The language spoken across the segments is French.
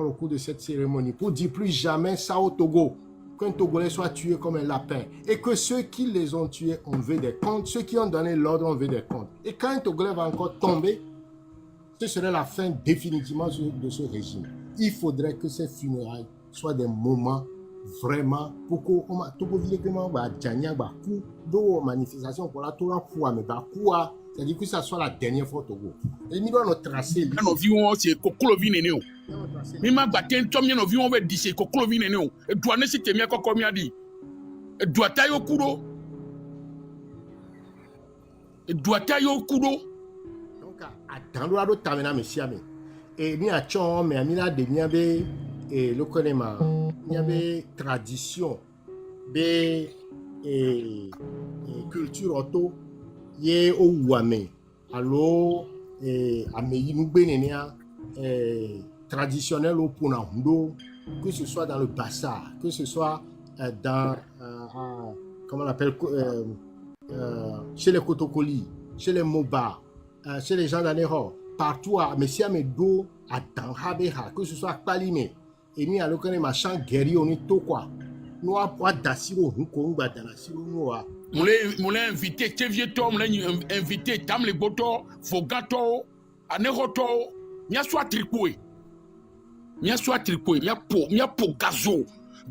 au cours de cette cérémonie pour dire plus jamais ça au Togo, qu'un Togolais soit tué comme un lapin et que ceux qui les ont tués ont veut des comptes, ceux qui ont donné l'ordre ont veut des comptes. Et quand un Togolais va encore tomber, ce serait la fin définitivement de ce régime. Il faudrait que ces funérailles soient des moments vraiment pour que Togo Viléguement va gagner de manifestation pour la Torah pour mais quoi, c'est-à-dire que ça soit la dernière fois au Togo. Et nous allons tracer. Nos viewers c'est Kokolovi Neneo. Mima baten tom nos viewers veut dire c'est Kokolovi Neneo. Et douane si temia comme il dit. Et doit tayo kudo. Et doit tayo kudo. Dans le tamena mesiame et ni a chon mais amina de niabe et le konema niabe tradition be et culture auto ye o wame allo et ameyi nubenenia traditionnel au pona hundo, que ce soit dans le Bassa, que ce soit dans comment on appelle chez les Kotokoli, chez les Moba, chez les gens d'Anero, partout à Messiamedo, à Tanhabeha, que ce soit à Palime, et ni à l'occasion machin guerrier, on est tout quoi. Nous avons d'assiro, nous konga dans la siro noa. Moulin invité, tes vieux tom, invité, tam les boto, fogato, aneroto, mia soit tricoué. Mia soit tricoué, mia po gazo.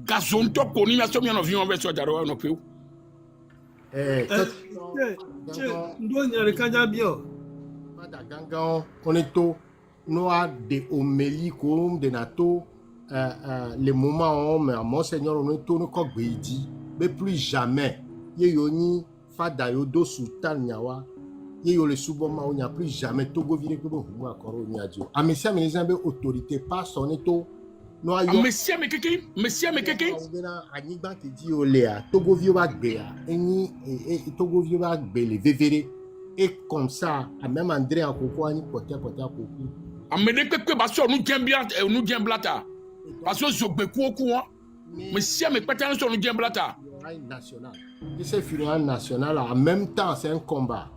Gazon to koni, mia so mia no vion avec so daro no peu. On est tout, nous avons des homélies comme des nato, les moments où Monseigneur on est tout, nous comme dit, mais plus jamais, yoni fadayo do sultan nyawa, yo le souboma on n'y a plus jamais Togo vient que vous encore on y a dit. À Messia mais les autorité pas son éto. Messia mais quelqu'un, Aniban qui dit Oléa, Togo vieux bagbea, et Togo vieux bagbele, vévéré. Et comme ça, même André en coco, ani poté à coco. Amène que basso nous gagne blata. Parce que je peux quoi. Messia mais pas tant sur nous gagne blata. National. Et ces funérailles nationales, en même temps, c'est un combat.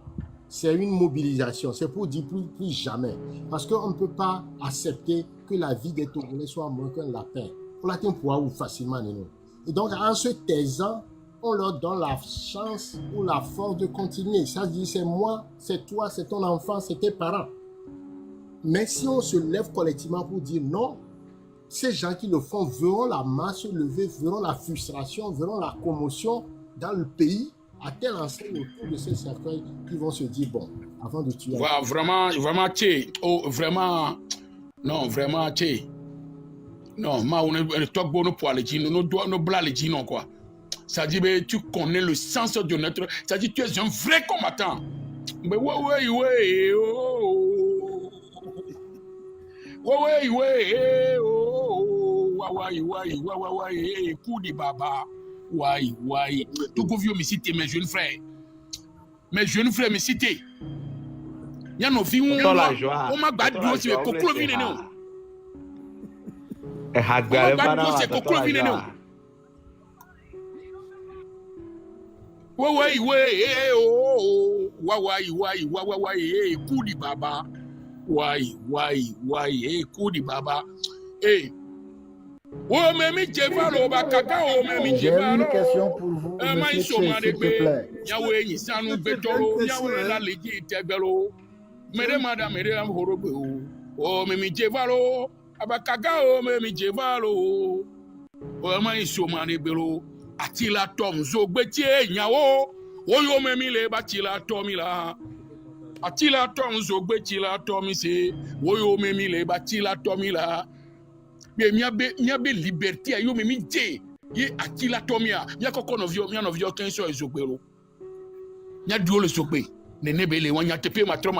C'est une mobilisation. C'est pour dire plus jamais. Parce qu'on ne peut pas accepter que la vie des Togolais soit moins qu'un lapin. On l'atteint pour ou facilement. Et donc, en se taisant, on leur donne la chance ou la force de continuer. Ça dit, c'est moi, c'est toi, c'est ton enfant, c'est tes parents. Mais si on se lève collectivement pour dire non, ces gens qui le font verront la masse se lever, verront la frustration, verront la commotion dans le pays, à telle enseigne autour de ces cercueils qui vont se dire, bon, avant de tuer... Voilà, vraiment, vraiment, non, vraiment, non, on est toi bon pour aller dire, nous blas les dire, non, quoi. Ça dit, tu connais le sens de notre... Ça dit, tu es un vrai combattant. Mais ouais, coup de baba. Ouais. Tout vieux me citer mes jeunes frères. Mes jeunes frères me citer. Il y a nos filles où on m'a battu aussi, mais Kokolo vine non. On m'a battu aussi, Kokolo vine non. Ouais, coup de baba. Ouais, coup de baba. Hey. Oh, mais J'ai une question pour vous, monsieur Tché, s'il te plaît. Mia be liberté yo me mité ye akila tomia mia koko no vio kenso ezobelo nya duo le sokbe ne nebele wanya tepe matro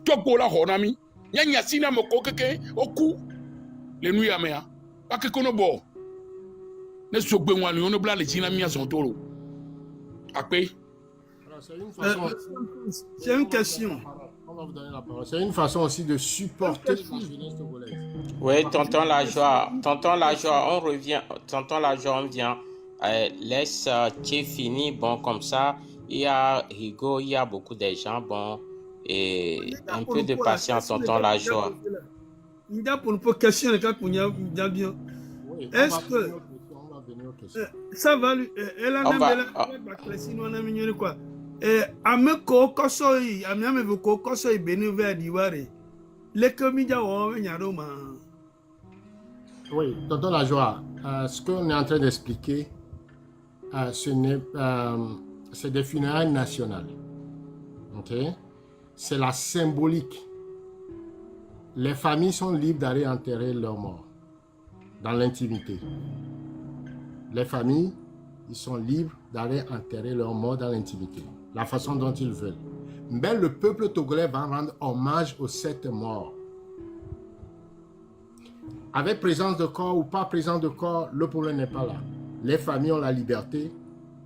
to gola honami nya sina moko keke oku le nu ya mea akeko no bo ne sokbe wan no bla le jina mia zontoro akpe. C'est une question. C'est une façon aussi de supporter la jeunesse togolaise. Oui, tonton la joie, on revient, tonton la joie, on vient. Laisse Tché fini, bon, comme ça, il y a Rigo, il y a beaucoup de gens, bon, et un peu de patience, tonton la joie. pour une question, bien. Oui, Est-ce que on va venir aux questions. ça va lui. Elle a même quoi. Ameko kosoi, amiame voko kosoi benuve diware. Les comédiens ont un Oui, tonton la joie. Ce qu'on est en train d'expliquer, c'est des funérailles nationales. Ok? C'est la symbolique. Les familles sont libres d'aller enterrer leurs morts dans l'intimité. Les familles, ils sont libres d'aller enterrer leurs morts dans l'intimité, la façon dont ils veulent. Mais le peuple togolais va rendre hommage aux 7 morts. Avec présence de corps ou pas présence de corps, le problème n'est pas là. Les familles ont la liberté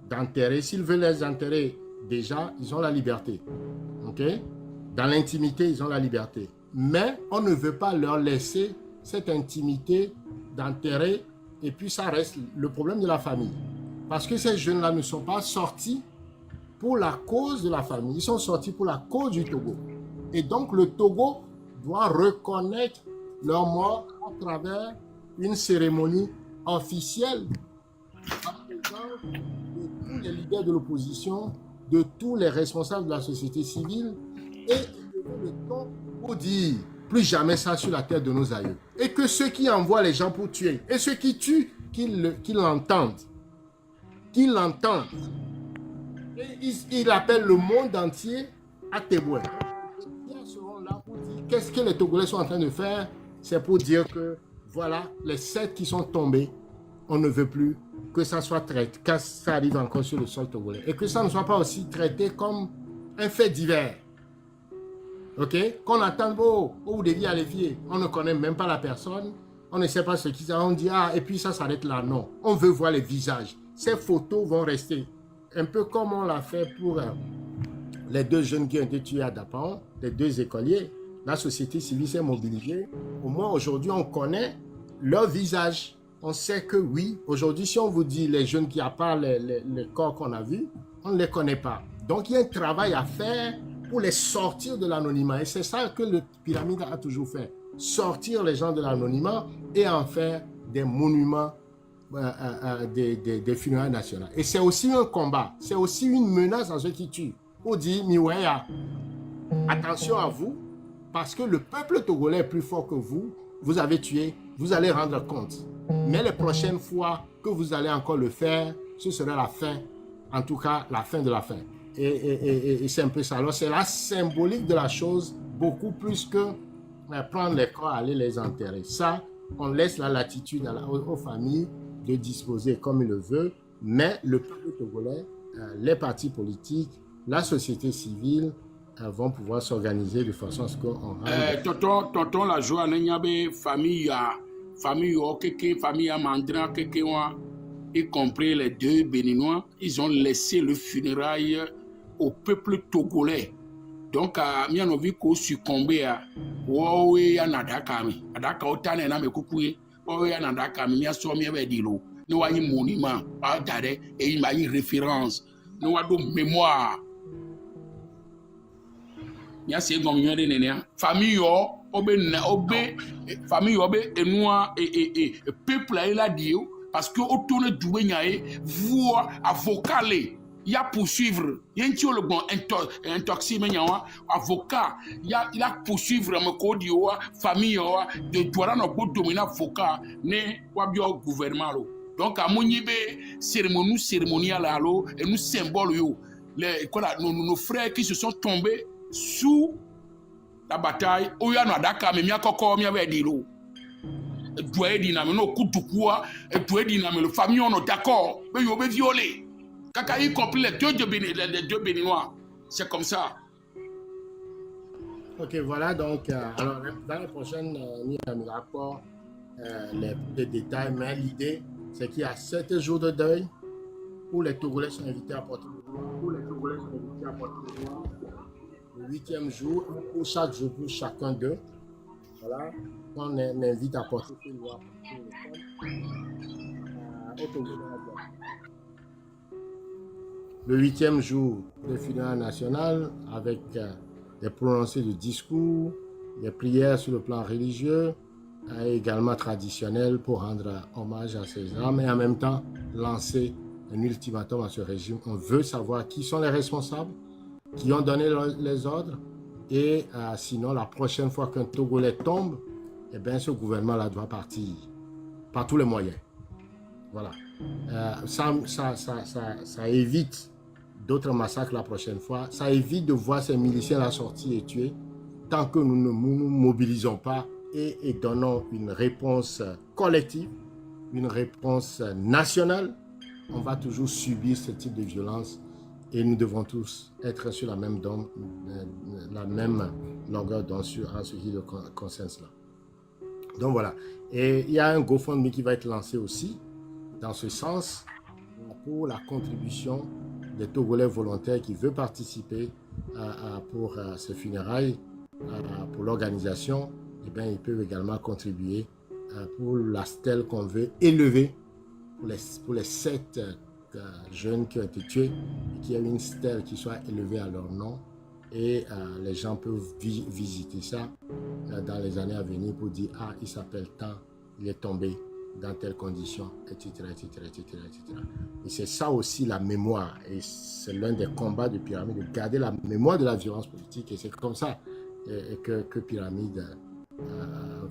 d'enterrer. S'ils veulent les enterrer, déjà, ils ont la liberté. Ok? Dans l'intimité, ils ont la liberté. Mais on ne veut pas leur laisser cette intimité d'enterrer et puis ça reste le problème de la famille. Parce que ces jeunes-là ne sont pas sortis pour la cause de la famille. Ils sont sortis pour la cause du Togo. Et donc le Togo doit reconnaître leur mort à travers une cérémonie officielle en présence de tous les leaders de l'opposition, de tous les responsables de la société civile et le temps pour dire plus jamais ça sur la terre de nos aïeux. Et que ceux qui envoient les gens pour tuer et ceux qui tuent, qu'ils l'entendent. Qu'ils l'entendent. Et il appelle le monde entier à témoin. Ils seront là pour dire qu'est-ce que les Togolais sont en train de faire. C'est pour dire que voilà, les 7 qui sont tombés, on ne veut plus que ça soit traité, que ça arrive encore sur le sol togolais. Et que ça ne soit pas aussi traité comme un fait divers. Ok? Qu'on attend, oh, vous deviez aller fier. On ne connaît même pas la personne. On ne sait pas ce qu'ils ont. On dit, ah, et puis ça s'arrête là. Non. On veut voir les visages. Ces photos vont rester. Un peu comme on l'a fait pour les 2 jeunes qui ont été tués à Dapan, les 2 écoliers. La société civile s'est mobilisée. Au moins, aujourd'hui, on connaît leur visage. On sait que oui, aujourd'hui, si on vous dit les jeunes qui apparent les corps qu'on a vus, on ne les connaît pas. Donc, il y a un travail à faire pour les sortir de l'anonymat. Et c'est ça que le pyramide a toujours fait. Sortir les gens de l'anonymat et en faire des monuments des funérailles nationales. Et c'est aussi un combat. C'est aussi une menace à ceux qui tuent. On dit, Miwaya, attention à vous, parce que le peuple togolais est plus fort que vous. Vous avez tué, vous allez rendre compte. Mais les prochaines fois que vous allez encore le faire, ce sera la fin. En tout cas, la fin de la fin. Et c'est un peu ça. Alors, c'est la symbolique de la chose, beaucoup plus que prendre les corps, aller les enterrer. Ça, on laisse la latitude aux familles de disposer comme ils le veulent, mais le peuple togolais, les partis politiques, la société civile vont pouvoir s'organiser de façon à ce qu'on tonton la joie, il y a des familles, famille Mandra, y compris les 2 Béninois, ils ont laissé le funérail au peuple togolais. Donc, il y a vu qu'on succombé à Oué Nadakami. Adaka Otane na me kukuye. Oué Nadakami, il y a somme avec Dilo. Nous avons un monument, et il y a une référence. Nous avons une mémoire. Il y a ces moments de nénéa. Famille, famille, enoi et peuple là, il a dit. Parce que autour de Douénaé, vous, avocat, il y a poursuivre. Il y a un bon intoxiqué, avocat, il a poursuivre me code famille de toi dans le domaine avocat, né ou gouvernement. Donc à mon niveau cérémonial et nous symbole les nos frères qui se sont tombés sous la bataille. Oya no adaka me mi akoko mi ave dilo. Doye diname no kutukua et doye diname le famille on est d'accord mais yo be violé kaka y compris les 2 béninois, c'est comme ça. Ok, voilà donc alors dans la prochaine rapport les détails, mais l'idée c'est qu'il y a 7 jours de deuil où les Togolais sont invités à porter le 8e jour, pour chaque jour, pour chacun d'eux. Voilà, on invite à porter une loi au Togo. Le 8e jour de funérailles nationales avec des prononcés de discours, des prières sur le plan religieux, également traditionnelle pour rendre hommage à César, mais en même temps lancer un ultimatum à ce régime. On veut savoir qui sont les responsables, qui ont donné les ordres, et sinon, la prochaine fois qu'un Togolais tombe, eh bien, ce gouvernement-là doit partir par tous les moyens. Voilà. Ça évite d'autres massacres la prochaine fois. Ça évite de voir ces miliciens-là sortir et tuer. Tant que nous ne nous mobilisons pas et donnons une réponse collective, une réponse nationale, on va toujours subir ce type de violence et nous devons tous être sur la même longueur d'onde en ce qui est de consensus-là. Donc voilà. Et il y a un GoFundMe qui va être lancé aussi dans ce sens pour la contribution des Togolais volontaires qui veulent participer pour ces funérailles, pour l'organisation. Eh bien, ils peuvent également contribuer pour la stèle qu'on veut élever pour les 7 jeunes qui ont été tués, et qu'il y ait une stèle qui soit élevée à leur nom, et les gens peuvent visiter ça dans les années à venir pour dire « Ah, il s'appelle tant, il est tombé dans telles conditions, etc. etc., etc., etc. » Et c'est ça aussi la mémoire, et c'est l'un des combats de Pyramide, de garder la mémoire de la violence politique, et c'est comme ça que Pyramide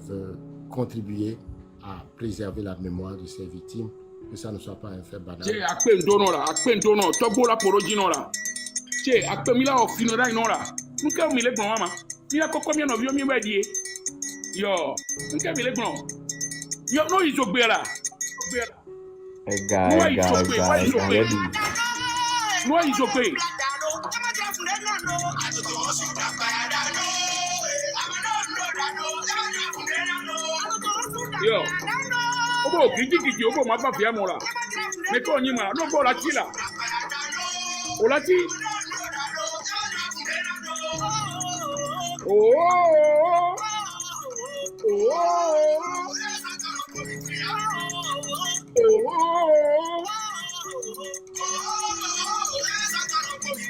veut contribuer à préserver la mémoire de ces victimes, que ça ne soit pas un fait banal. Yo, obo kiki obo ma ba fia mo la. Me ko nyi ma no bo la ti la. O la ti. Oh.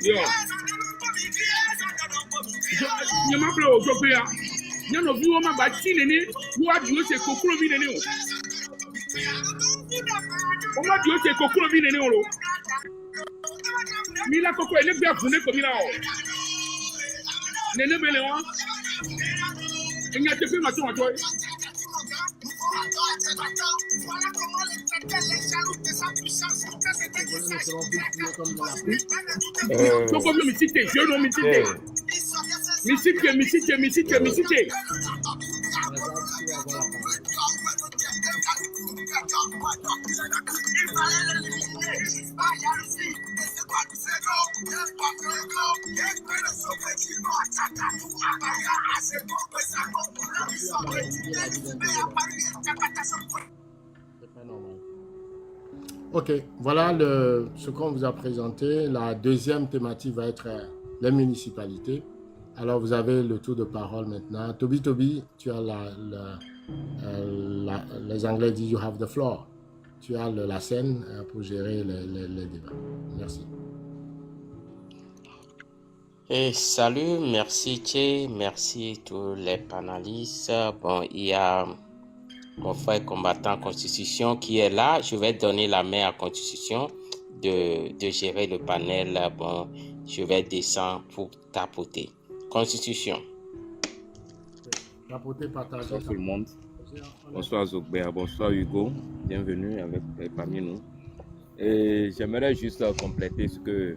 Yo. Ni ma blo o so pe ya. Ni no bi wo ma ba ti ni wo adu se kokoro bi ni o. O ma di o se kokoro bi ni o lo. Mi la koko ele gbe afun ne ko mi la o. Nene bele wa. Enya te pe ma so wajo. Koko mi ti te, je no mi ti te. Mi ti te. Ok, voilà ce qu'on vous a présenté. La deuxième thématique va être les municipalités. Alors, vous avez le tour de parole maintenant. Toby, tu as les Anglais disent « you have the floor ». Tu as la scène pour gérer les débats. Merci. Et salut, merci Tché, merci tous les panélistes. Bon, il y a mon frère combattant Constitution qui est là. Je vais donner la main à Constitution de gérer le panel. Bon, je vais descendre pour tapoter. Constitution. Tapoter, partager. Bonsoir tout le monde. Bonsoir Zogbert, bonsoir Hugo. Bienvenue parmi nous. Et j'aimerais juste compléter ce que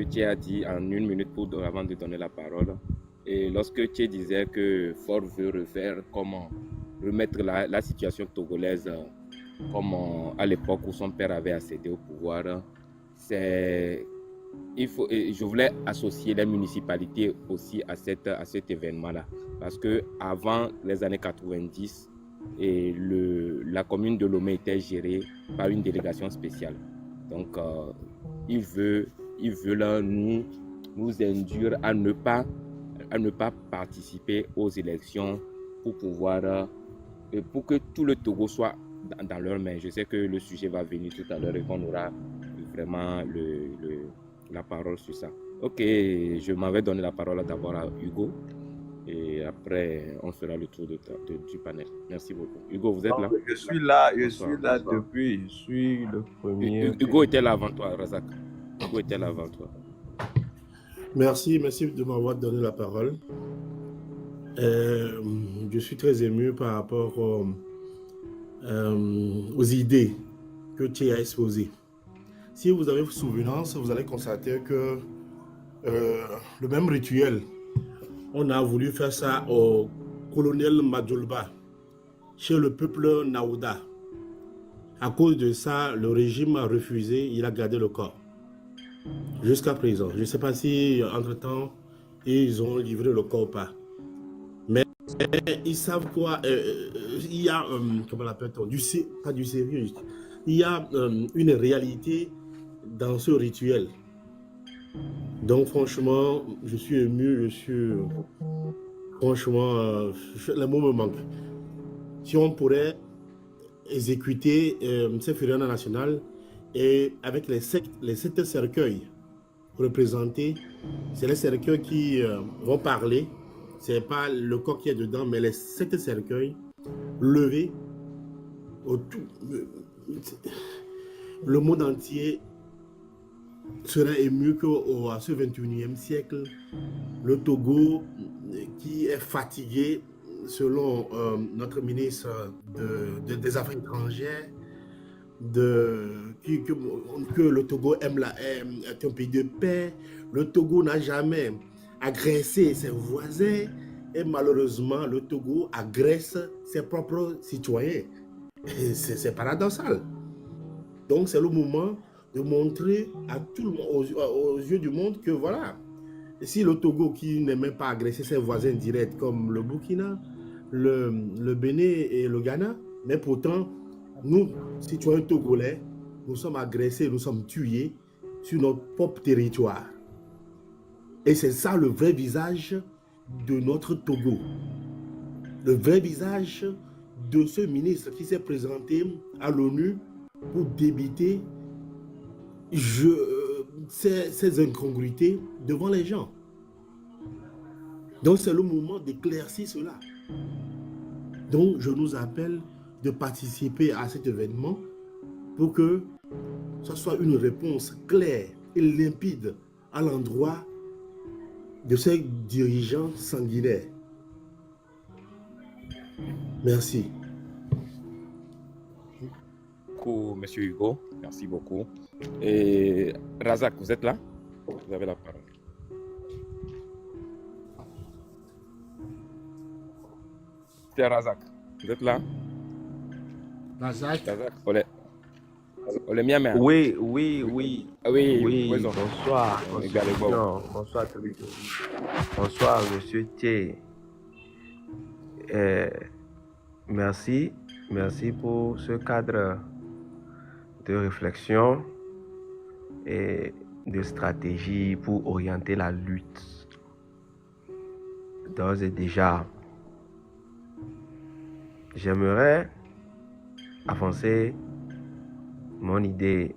tu as dit en 1 minute avant de donner la parole. Et lorsque tu disais que Ford veut remettre la situation togolaise comme à l'époque où son père avait accédé au pouvoir, je voulais associer les municipalités aussi à cet événement-là. Parce qu'avant les années 90, la commune de Lomé était gérée par une délégation spéciale. Donc, ils veulent nous induire à ne pas participer aux élections pour que tout le Togo soit dans leurs mains. Je sais que le sujet va venir tout à l'heure et qu'on aura vraiment la parole sur ça. Ok, je m'avais donné la parole d'abord à Hugo. Et après, on fera le tour du panel. Merci beaucoup. Hugo, vous êtes là? Je suis là, depuis, je suis le premier. Hugo était là avant toi, Razak. Hugo était là avant toi. Merci de m'avoir donné la parole. Je suis très ému par rapport aux idées que tu as exposées. Si vous avez souvenance, vous allez constater que le même rituel, on a voulu faire ça au colonel Madjolba, chez le peuple Naouda. À cause de ça, le régime a refusé, il a gardé le corps. Jusqu'à présent. Je ne sais pas si, entre-temps, ils ont livré le corps ou pas. Mais ils savent quoi. Il y a, comment l'appelle-t-on, pas du sérieux. Il y a une réalité dans ce rituel. Donc, franchement, je suis ému, franchement, les mots me manquent. Si on pourrait exécuter cette fureur nationale et avec les 7 cercueils représentés, c'est les cercueils qui vont parler. Ce n'est pas le corps qui est dedans, mais les 7 cercueils levés autour. Le monde entier serait ému qu'à ce 21e siècle, le Togo, qui est fatigué, selon notre ministre des Affaires étrangères, que le Togo est un pays de paix. Le Togo n'a jamais agressé ses voisins et malheureusement, le Togo agresse ses propres citoyens. C'est paradoxal. Donc, c'est le moment de montrer à tout le monde, aux yeux du monde, que voilà, si le Togo, qui n'aimait pas agresser ses voisins directs comme le Burkina, le Bénin et le Ghana, mais pourtant, nous, citoyens togolais, nous sommes agressés, nous sommes tués sur notre propre territoire. Et c'est ça le vrai visage de notre Togo. Le vrai visage de ce ministre qui s'est présenté à l'ONU pour débiter ces incongruités devant les gens. Donc c'est le moment d'éclaircir cela. Donc je nous appelle de participer à cet événement pour que ce soit une réponse claire et limpide à l'endroit de ces dirigeants sanguinaires. Merci. Beaucoup, Monsieur Hugo. Merci beaucoup. Et Razak, vous êtes là? Vous avez la parole. C'est Razak. Vous êtes là? Razak. Oui. Bonsoir. Bonsoir, Monsieur Thier. Merci pour ce cadre de réflexion et de stratégie pour orienter la lutte. D'ores et déjà, j'aimerais avancer mon idée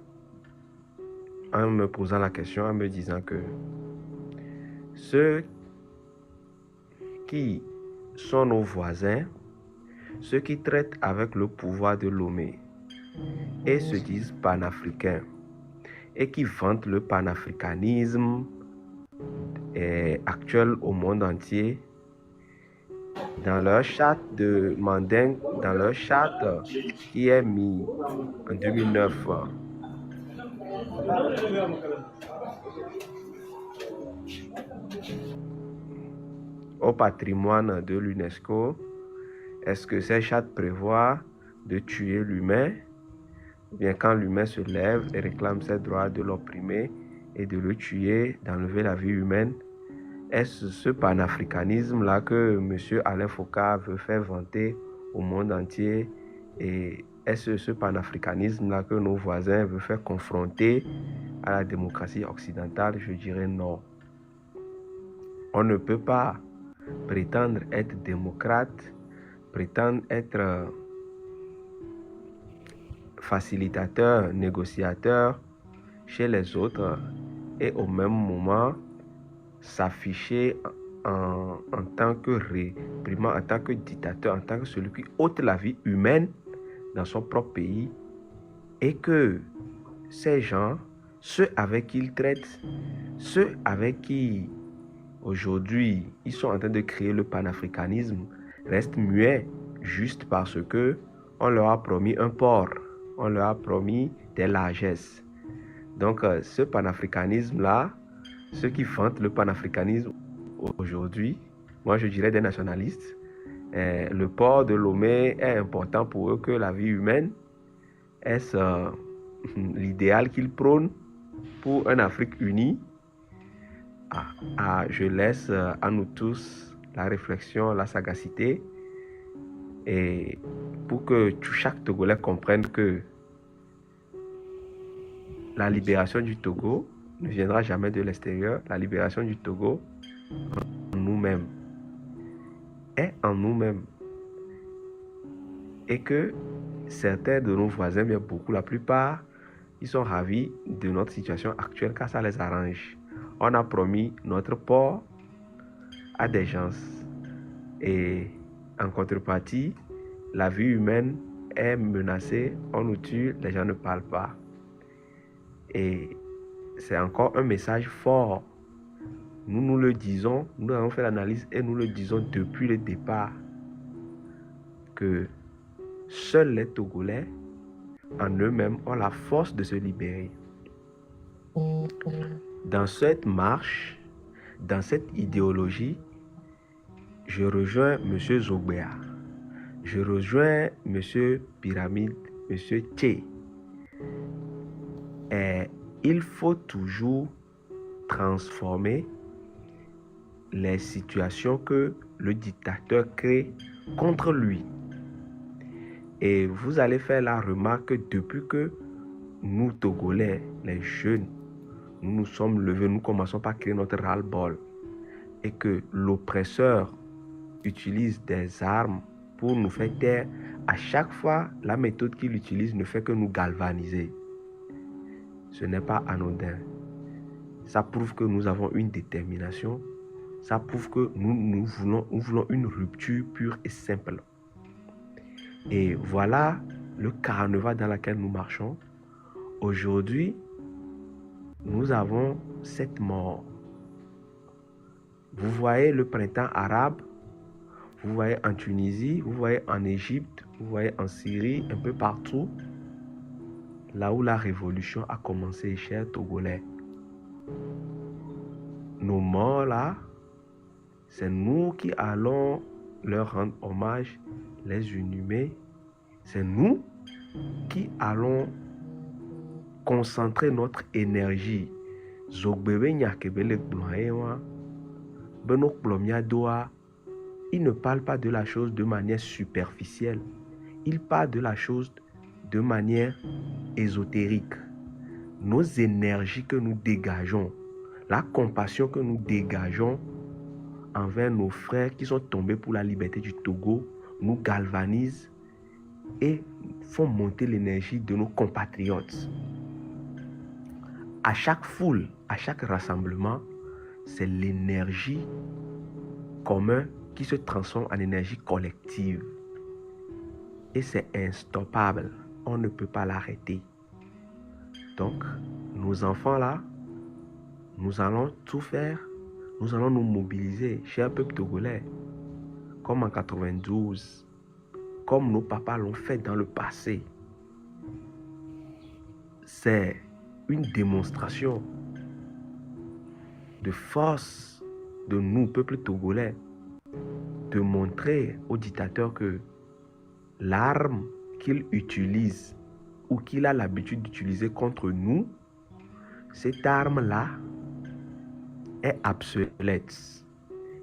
en me posant la question, en me disant que ceux qui sont nos voisins, ceux qui traitent avec le pouvoir de Lomé et se disent panafricains et qui vantent le panafricanisme actuel au monde entier, dans leur charte de Manding, dans leur charte qui est mise en 2009, au patrimoine de l'UNESCO, est-ce que ces chartes prévoient de tuer l'humain, ou bien quand l'humain se lève et réclame ses droits, de l'opprimer et de le tuer, d'enlever la vie humaine? Est-ce ce panafricanisme-là que M. Alain Foka veut faire vanter au monde entier? Et est-ce ce panafricanisme-là que nos voisins veulent faire confronter à la démocratie occidentale? Je dirais non. On ne peut pas prétendre être démocrate, prétendre être facilitateur, négociateur chez les autres et au même moment s'afficher en tant que réprimant, en tant que dictateur, en tant que celui qui ôte la vie humaine dans son propre pays, et que ces gens, ceux avec qui il traite, ceux avec qui aujourd'hui ils sont en train de créer le panafricanisme, restent muets juste parce que on leur a promis un port, on leur a promis des largesses. Donc ce panafricanisme-là, ceux qui vantent le panafricanisme aujourd'hui, moi je dirais des nationalistes, le port de Lomé est important pour eux que la vie humaine. Est-ce l'idéal qu'ils prônent pour une Afrique unie? Je laisse à nous tous la réflexion, la sagacité, et pour que chaque Togolais comprenne que la libération du Togo ne viendra jamais de l'extérieur. La libération du Togo en nous-mêmes, est en nous-mêmes, et que certains de nos voisins, bien beaucoup, la plupart, ils sont ravis de notre situation actuelle car ça les arrange. On a promis notre port à des gens et en contrepartie, la vie humaine est menacée, on nous tue, les gens ne parlent pas. Et c'est encore un message fort. Nous le disons, nous avons fait l'analyse et nous le disons depuis le départ que seuls les Togolais en eux-mêmes ont la force de se libérer. Dans cette marche, dans cette idéologie, je rejoins M. Zogbea, je rejoins M. Pyramide, M. Tché. Et il faut toujours transformer les situations que le dictateur crée contre lui. Et vous allez faire la remarque que depuis que nous, Togolais, les jeunes, nous nous sommes levés, nous commençons par créer notre ras-le-bol, et que l'oppresseur utilise des armes pour nous faire taire, à chaque fois, la méthode qu'il utilise ne fait que nous galvaniser. Ce n'est pas anodin. Ça prouve que nous avons une détermination. Ça prouve que nous voulons une rupture pure et simple. Et voilà le carnaval dans lequel nous marchons. Aujourd'hui, nous avons cette mort. Vous voyez le printemps arabe, vous voyez en Tunisie, vous voyez en Égypte, vous voyez en Syrie, un peu partout, là où la révolution a commencé, chers Togolais. Nos morts là, c'est nous qui allons leur rendre hommage, les inhumer. C'est nous qui allons concentrer notre énergie. Il ne parle pas de la chose de manière superficielle. Il parle de la chose de manière ésotérique. Nos énergies que nous dégageons, la compassion que nous dégageons envers nos frères qui sont tombés pour la liberté du Togo, nous galvanise et font monter l'énergie de nos compatriotes. À chaque foule, à chaque rassemblement, c'est l'énergie commune qui se transforme en énergie collective. Et c'est instoppable. On ne peut pas l'arrêter. Donc, nos enfants là, nous allons tout faire. Nous allons nous mobiliser, cher peuple togolais, comme en 92, comme nos papas l'ont fait dans le passé. C'est une démonstration de force de nous, peuple togolais, de montrer au dictateur que l'arme qu'il utilise ou qu'il a l'habitude d'utiliser contre nous, cette arme-là est obsolète.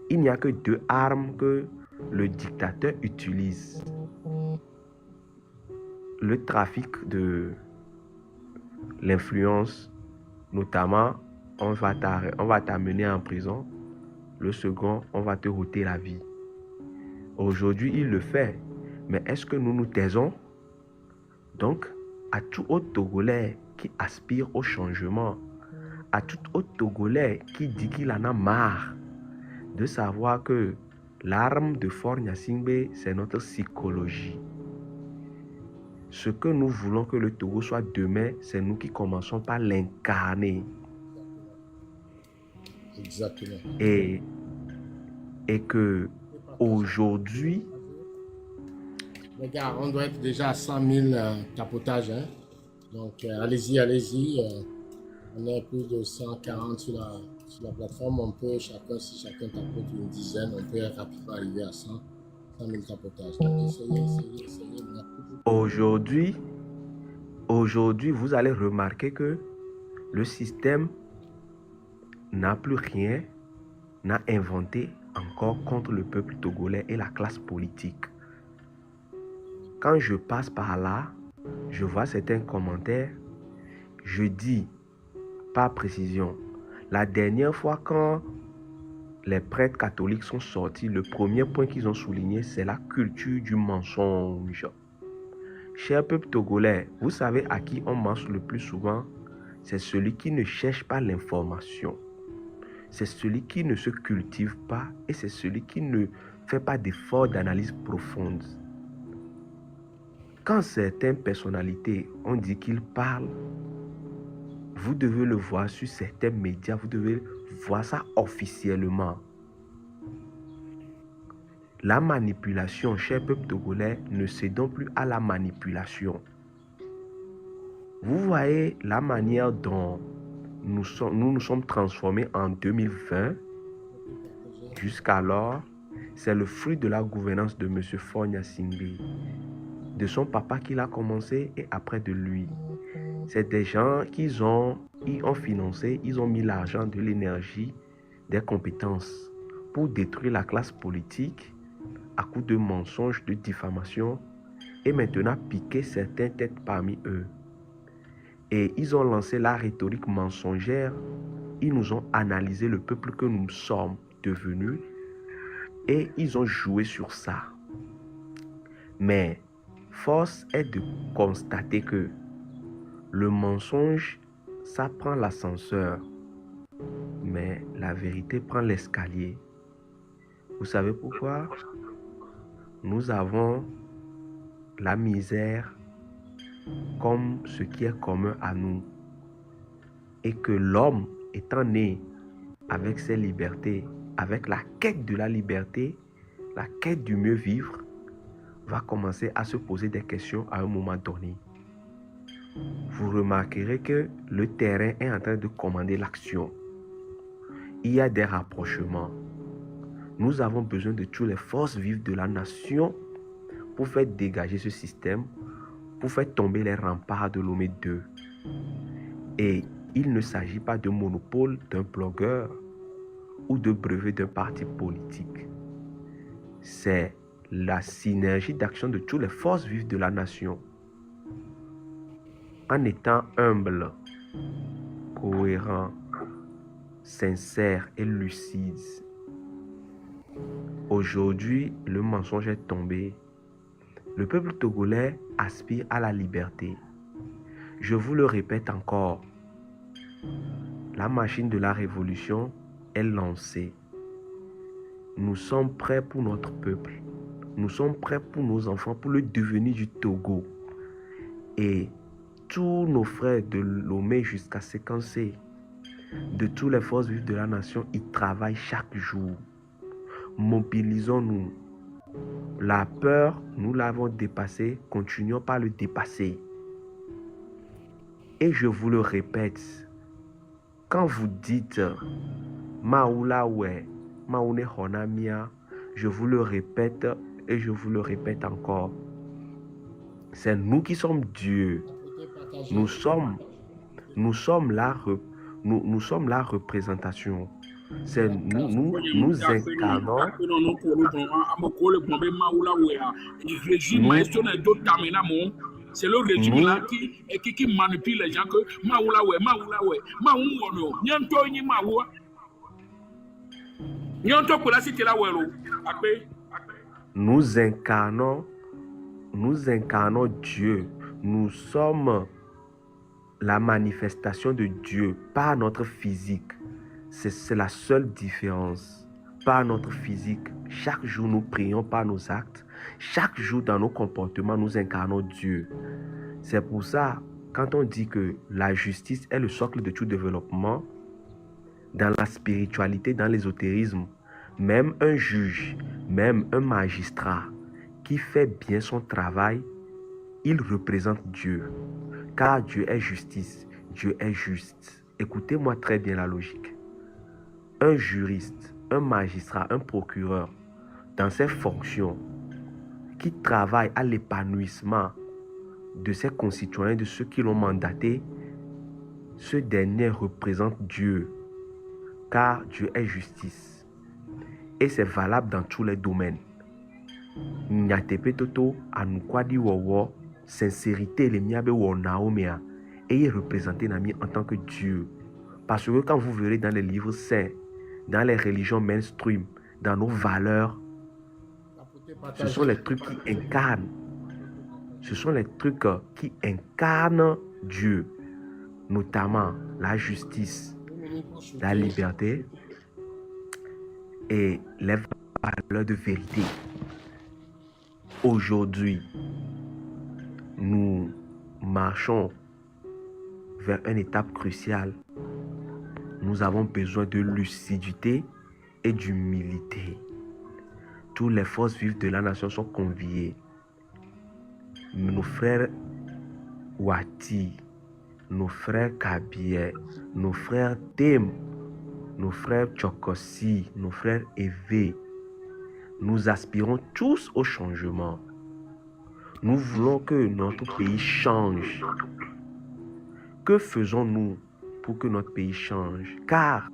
Il n'y a que deux armes que le dictateur utilise. Le trafic de l'influence, notamment, on va t'amener en prison. Le second, on va te ôter la vie. Aujourd'hui, il le fait. Mais est-ce que nous nous taisons? Donc, à tout autre Togolais qui aspire au changement, à tout autre Togolais qui dit qu'il en a marre de savoir que l'arme de Faure Gnassingbé, c'est notre psychologie. Ce que nous voulons que le Togo soit demain, c'est nous qui commençons par l'incarner. Exactement. Et que aujourd'hui... Les gars, on doit être déjà à 100 000 tapotages. Hein? Donc, allez-y. On est plus de 140 sur la plateforme. On peut, si chacun tapote une dizaine, on peut rapidement arriver à 100 000 tapotages. Donc, essayez. Aujourd'hui, vous allez remarquer que le système n'a plus rien, n'a inventé encore contre le peuple togolais et la classe politique. Quand je passe par là, je vois certains commentaires, je dis, par précision, la dernière fois quand les prêtres catholiques sont sortis, le premier point qu'ils ont souligné, c'est la culture du mensonge. Cher peuple togolais, vous savez à qui on ment le plus souvent? C'est celui qui ne cherche pas l'information. C'est celui qui ne se cultive pas et c'est celui qui ne fait pas d'efforts d'analyse profonde. Quand certaines personnalités ont dit qu'ils parlent, vous devez le voir sur certains médias, vous devez voir ça officiellement. La manipulation, cher peuple togolais, ne cédons plus à la manipulation. Vous voyez la manière dont nous nous sommes transformés en 2020. Jusqu'alors, c'est le fruit de la gouvernance de M. Faure Gnassingbé, de son papa qui l'a commencé et après de lui. C'est des gens ils ont financé, ils ont mis l'argent, de l'énergie, des compétences pour détruire la classe politique à coup de mensonges, de diffamation et maintenant piquer certaines têtes parmi eux. Et ils ont lancé la rhétorique mensongère, ils nous ont analysé le peuple que nous sommes devenus et ils ont joué sur ça. Mais force est de constater que le mensonge, ça prend l'ascenseur, mais la vérité prend l'escalier. Vous savez pourquoi? Nous avons la misère comme ce qui est commun à nous. Et que l'homme étant né avec ses libertés, avec la quête de la liberté, la quête du mieux vivre, va commencer à se poser des questions à un moment donné. Vous remarquerez que le terrain est en train de commander l'action. Il y a des rapprochements. Nous avons besoin de toutes les forces vives de la nation pour faire dégager ce système, pour faire tomber les remparts de Lomé 2. Et il ne s'agit pas de monopole d'un blogueur ou de brevet d'un parti politique. C'est la synergie d'action de toutes les forces vives de la nation. En étant humble, cohérent, sincère et lucide. Aujourd'hui, le mensonge est tombé. Le peuple togolais aspire à la liberté. Je vous le répète encore, la machine de la révolution est lancée. Nous sommes prêts pour notre peuple. Nous sommes prêts pour nos enfants, pour le devenir du Togo. Et tous nos frères de Lomé jusqu'à Séquencé, de toutes les forces vives de la nation, ils travaillent chaque jour. Mobilisons-nous. La peur, nous l'avons dépassée, continuons par le dépasser. Et je vous le répète, quand vous dites Maoulaoué, Maoune Honamia, je vous le répète et je vous le répète encore. C'est nous qui sommes Dieu. Nous sommes la représentation. C'est nous incarnons. C'est le régime là qui manipule les gens que Maoulaoué. Nous incarnons Dieu. Nous sommes la manifestation de Dieu par notre physique. C'est la seule différence. par notre physique. Chaque jour, nous prions par nos actes. Chaque jour, dans nos comportements, nous incarnons Dieu. C'est pour ça, quand on dit que la justice est le socle de tout développement, dans la spiritualité, dans l'ésotérisme, même un juge, même un magistrat qui fait bien son travail, il représente Dieu. Car Dieu est justice, Dieu est juste. Écoutez-moi très bien la logique. Un juriste, un magistrat, un procureur, dans ses fonctions, qui travaille à l'épanouissement de ses concitoyens, de ceux qui l'ont mandaté, ce dernier représente Dieu, car Dieu est justice. Et c'est valable dans tous les domaines. Nyatepe toto anukwadi wowo, sincérité le miabe wo naomea, et représenté nami en tant que Dieu. Parce que quand vous verrez dans les livres saints, dans les religions mainstream, dans nos valeurs, ce sont les trucs qui incarnent. Ce sont les trucs qui incarnent Dieu, notamment la justice, la liberté et les valeurs de vérité. Aujourd'hui, nous marchons vers une étape cruciale. Nous avons besoin de lucidité et d'humilité. Toutes les forces vives de la nation sont conviées. Nos frères Wati, nos frères Kabié, nos frères Tem, nos frères Tchokosi, nos frères Eve, nous aspirons tous au changement. Nous voulons que notre pays change. Que faisons-nous pour que notre pays change? Car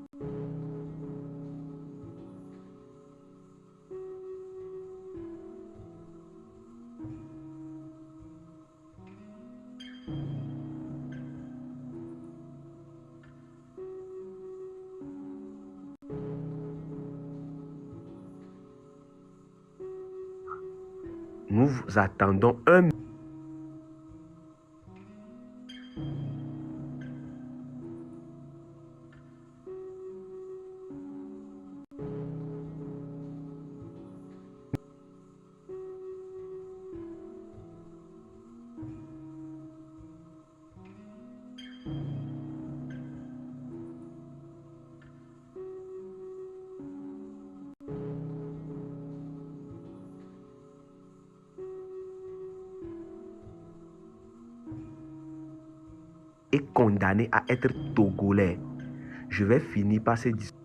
nous attendons un est condamné à être togolais. Je vais finir par ces discours.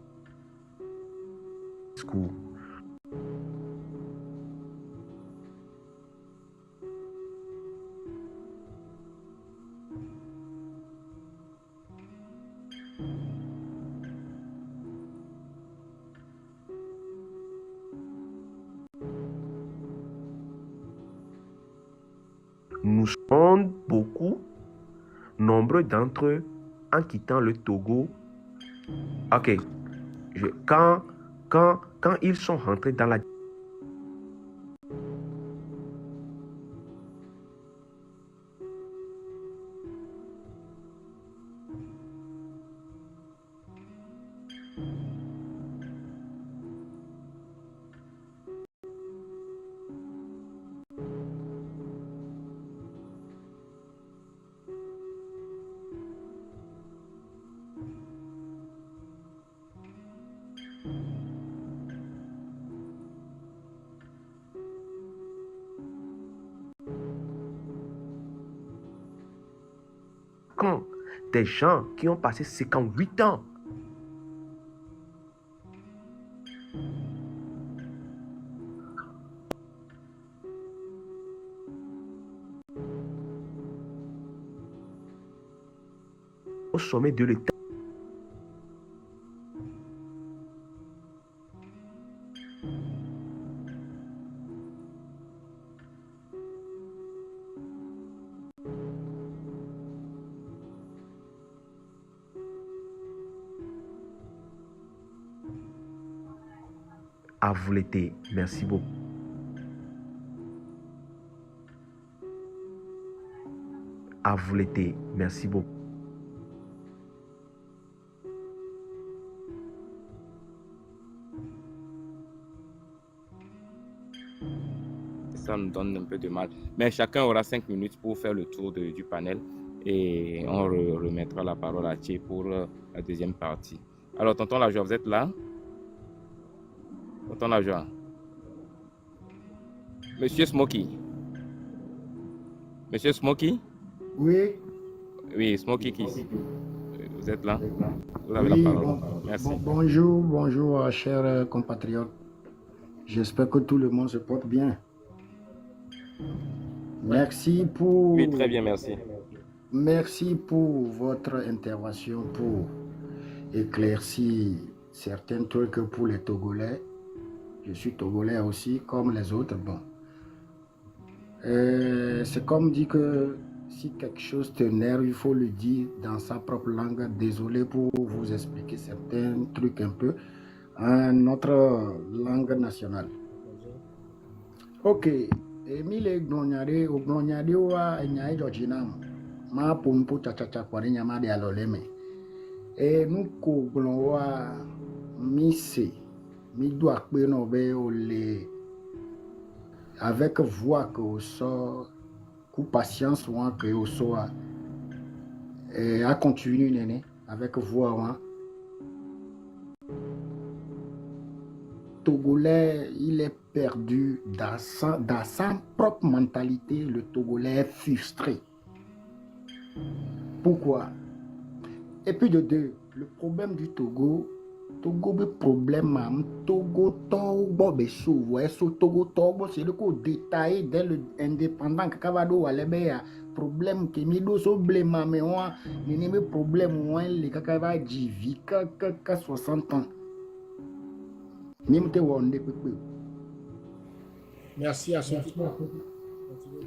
Nous sommes beaucoup, nombreux d'entre eux, en quittant le Togo. Ok, quand ils sont rentrés dans la quand des gens qui ont passé 58 ans au sommet de l'État. À vous l'été. Merci beaucoup. À vous l'été. Merci beaucoup. ça nous donne un peu de mal. Mais chacun aura 5 minutes pour faire le tour du panel et on remettra la parole à Thierry pour la deuxième partie. Alors, tonton Lajoie, vous êtes là? Tonton Lajoie. Monsieur Smokey. Monsieur Smokey? Oui. Oui, Smokey qui... Vous êtes là? Vous avez la parole. Merci. Bonjour, chers compatriotes. J'espère que tout le monde se porte bien. Merci pour... Oui, très bien, merci. Merci pour votre intervention, pour éclaircir certains trucs pour les Togolais. Je suis Togolais aussi, comme les autres. Bon. C'est comme dit que si quelque chose t'énerve, il faut le dire dans sa propre langue. Désolé pour vous expliquer certains trucs un peu en notre langue nationale. Ok. Emile Glonyade, o Glonyade wa Enyae Georginam. Ma pompo chachacha kwari nyama de aloleme. Nou ko glonwa mise. Mi doit pe no be ole. Avec voix que au sort, coup patience ou que au sort, à continuer néné avec voix. Togolais, il est perdu dans sa propre mentalité. Le Togolais est frustré. Pourquoi? Et puis de deux, le problème du Togo le problème Togo Togo c'est le coup détaillé dès l'indépendant que Kavado Alebea problème qui mi do so blema mais on ni problème on les kakava jivi ka 60 ans même te wonde pepe. Merci à ce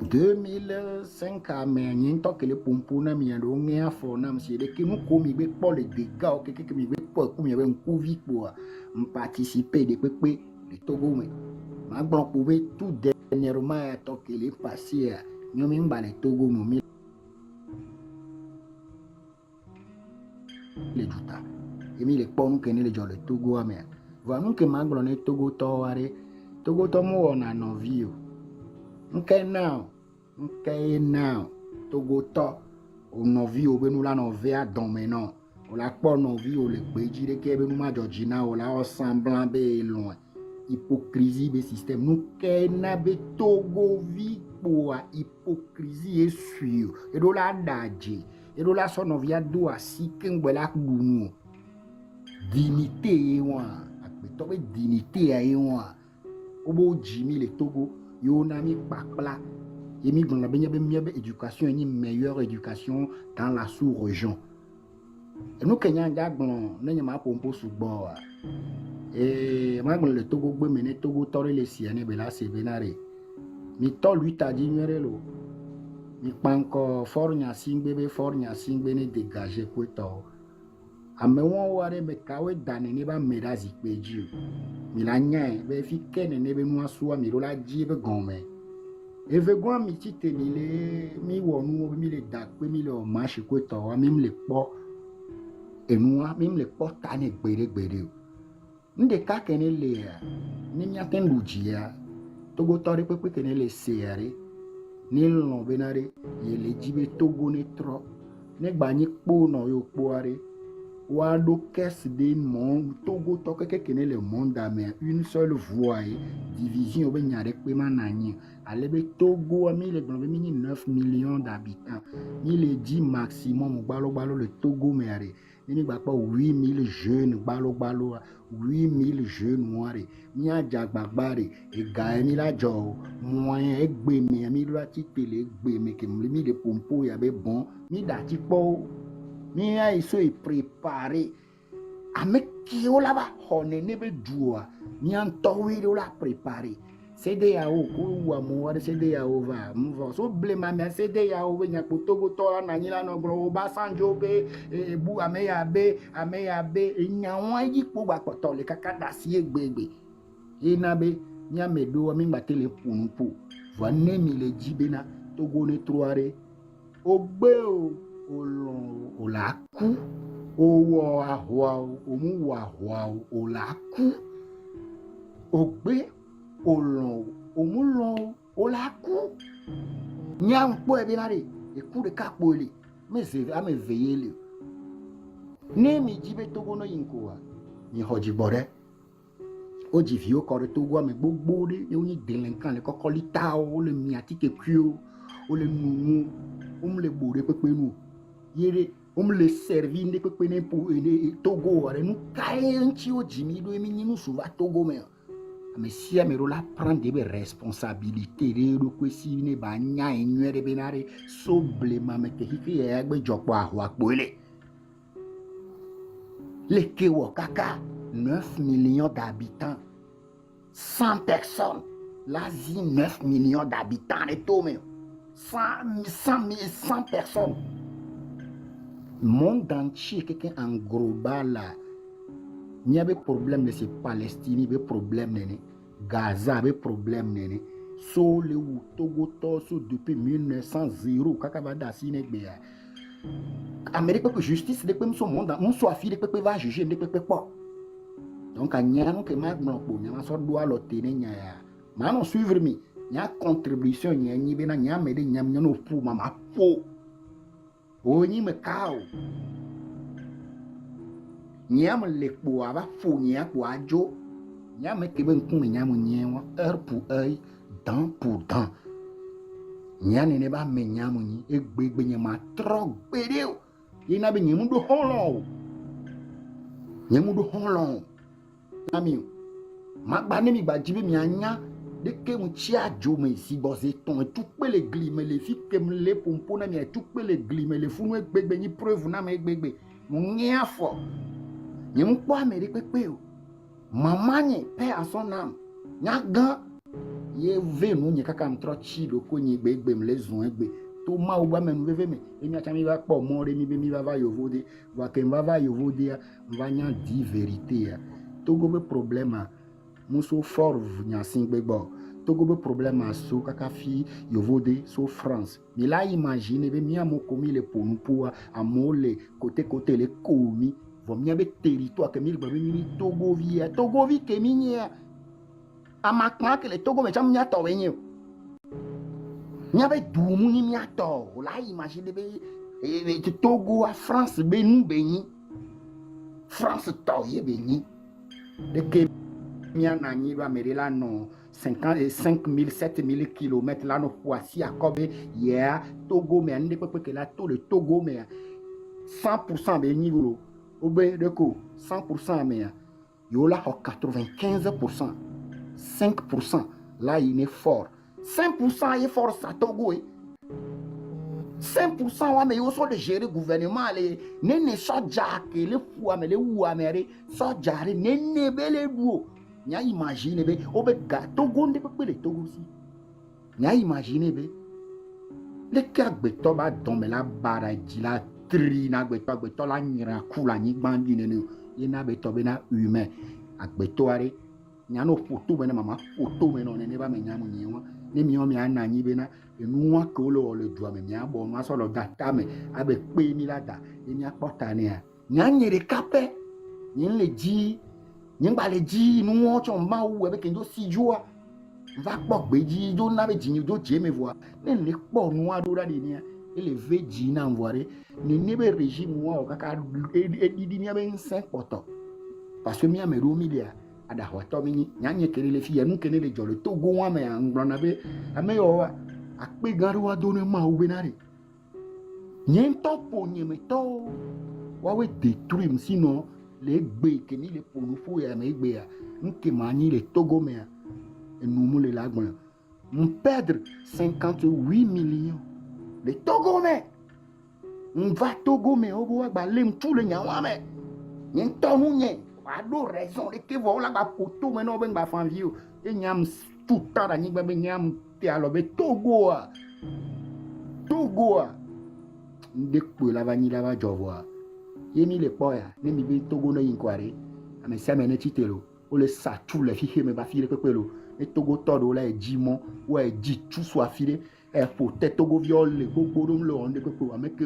2005 à Ménin, tant que les pompons n'a mis un long fort, n'a mis des qui nous commis pour les dégâts, ou quelque qui m'y pour comme il y avait un Covid pour participer des pépés de Togo. Mais ma grand pouvait tout dernièrement tant qu'il est passé à nous même les Togo, nous les Douta. Et mis les ponts nous connaît les gens le Togo à mer. Voilà nous que ma grand est Togo Towaré, Togo Tomo on a nos vies. Okay now, Togo to, on novi au benou la novea dominant, on la pas novi au le péji de ke benou ma Georgina on la semblant be loin, hypocrisie be système, nous kena be Togo vi pour hypocrisie et sûr, et do la daje, et do la son novia do asi kengwela bunu, dignité e wan, akbe tobe dignité e wan, obo Jimmy le Togo. Yo nami pakpla yemi glona be éducation ni meilleure éducation dans la sous-région. Et nous Kenya ngaglon nenya ma pompo subo et ma glon le Togo gbe mene Togo tore le siane be la se benare. Mi to lui ta di lo. Mi panko fornya singbe ne dégager ko to. Ame won ware me kawe dane ne ba medazi peji. Mi la nya be fi kene ne be nu aso mi ro la ji be gome. E ve gwa mi ti tenile mi wonu mi le da pe mi le o ma se ko to mi le po enu mi le po ta ne gbere. Nde ka kene le ni mi aten luji ya. Togo tore pepe kene le seare. Ni lo benare ye le jibe Togo ne tro. Ne gba ni po no yo po are. Wado caisse des mondes, Togo toque que le monde a mais une seule voix, division au benyare paiement nani. Alebe Togo a mis les 9 millions d'habitants. Il est dit maximum balo le Togo mais il n'y a pas 8000 jeunes balo 8000 jeunes noirs. Ni a jagbare et gagne la jo moyen egbe mi la titele egbe mais que mi de pompo y avait bon mi dati po. Mi a iso e préparé a me ki o la ba hone ne be dua mi an towi o la préparé c'est des yao ko wa mo wa c'est des yao va mo so blema me c'est des yao we nya ko Togo to la na nyila no gro ba sanjo be e bu ame ya be e nya won yi po ba poto le kaka da si egbegbe e na be nya me do mi ngba tele punpu va ne mi le jibena Togo ne troare ogbe o la ku o wo ahwa o mu wo ahwa o la ku o gbe o lo o mu lo o la ku nyam po e binare e ku de ka po le me se a me veye le ne mi jibe Togo no yinko wa mi hoji bore o ji vi o ko Togo me gbogbo de e oni delinquant le kokko li ta o le mi atike ku o le nunu o me le bore pepe nu yere o me le servi ne pepe ne pour Togo wa nu kai nchi o jimi do mi nu suva Togo me mais si amero la prendre des responsabilités de kwesi ne ba nya enwere benare so blema me ke hifi e agbe jopo ahwa pole le kewo kaka 9 millions d'habitants 100 personnes l'Asie 9 millions d'habitants et tout mais 100 personnes monde entier quelqu'un en global là il y a des problèmes de ces Palestiniens, des problèmes de Gaza, des problèmes de so le Togo so depuis 1900 kakabada sine bea Amérique que justice de comme son monde on soit fille de va juger de pas donc a nyano que ma blanc pour nyama so doit l'obtenir nya ma non suivre mi nya contribution nya ni bena nya me de nyam no pour mama po o ni me kao nyam le po aba fo nya po ajo nyam ke ben kun nyam nyewa heure pour heure dent pour dent nyane ne ba me nyam ni egbegbe nyama trop gbede ina be nyamu do honlo ami ma ba ne mi ba jibe mi anya de ke mu chi ajo me si boze ton tout pe le gli me le fi ke me le pompo na mi tout pe le gli me le funu egbegbe ni preuve na me egbegbe mu nya fo ni mu po Amérique pepe o maman ni paix à son âme nya gan ye ve nu ni kaka mtro chi do ko ni gbegbe me le zon egbe to ma o ba me nu veve me e mi acha mi va po mo re mi be mi va yovode wa ke va yovode va nya di vérité ya Togo be problème muso fort nya sin gbegbo Togo be problème so kaka fi yovode so France mi la imagine be mi amo komi le ponu po amole côté le komi vomia be territoire que mi gbe mi Togo vi ke mi nya amakma ke le Togo me cham nya to we nyi nya be du mu ni mi ato la imagine be Togo a France be nu be nyi France to ye be nyi de ke mi na nyi ba me la no 55 7000 km là no Poissy à Kobe yeah Togo me ande pepe que la to le Togo me 100% be nyi lo obe de ko 100% me yo la 95% 5% là il est fort 5% est fort ça Togo 5% wa me yo so de gérer gouvernement le nene soja ke le fou me le ou amere soja re nene bele duo nya imagine be obe ga Togo nde pe le Togo si nya imagine be le kagbe to ba don me la bara di la tri na gbe to la nyira ku la ni gbandi ne ina be to be na humain agbe to are nya no photo be na mama photo me no ne ba me nya mo nyewa ne mi o mi ana nyi be na enu wa ko lo du ame mi abo ma so lo data me abe pe mi la da emi apota ne a nya nyere kape nyin le ji nyin ba le ji nu won cho ma wu e be ken jo si jo a va po gbe ji jo na be ji jo je me voa ne le po nu a do ra de ni e le ve ji na voare ni ne be régime wa o kaka e di mi be 5 poto parce que mi amero mi dia ada wa to mi nya nye kere le fi enu kene le jo le Togo wa me an na be ame yo wa akpe garu wa do ne ma u benare nyen to po nye me to wa we détruire sinon le gbe ke ni le ponu fo ya me gbe ya nke ma ni le Togo me et nous mo le la gbon on perdre 58 millions le Togo me on va Togo me o wa gba le tout le nya wa me nyen to nu nye wa do raison le ke vo la ba poto me no ben ba fan vie e nyam tout ta ni gba be nyam te alobe Togo a nde kpo la vani la va jovoa yemi le poya ne mi be Togo no yinkware ame seme ne chitelo o le sa tout le fihe me ba file pepelo e Togo todo la e jimo o e ji tout so afile e fo te Togo viole gbogbo dum lo onde pepe ame ke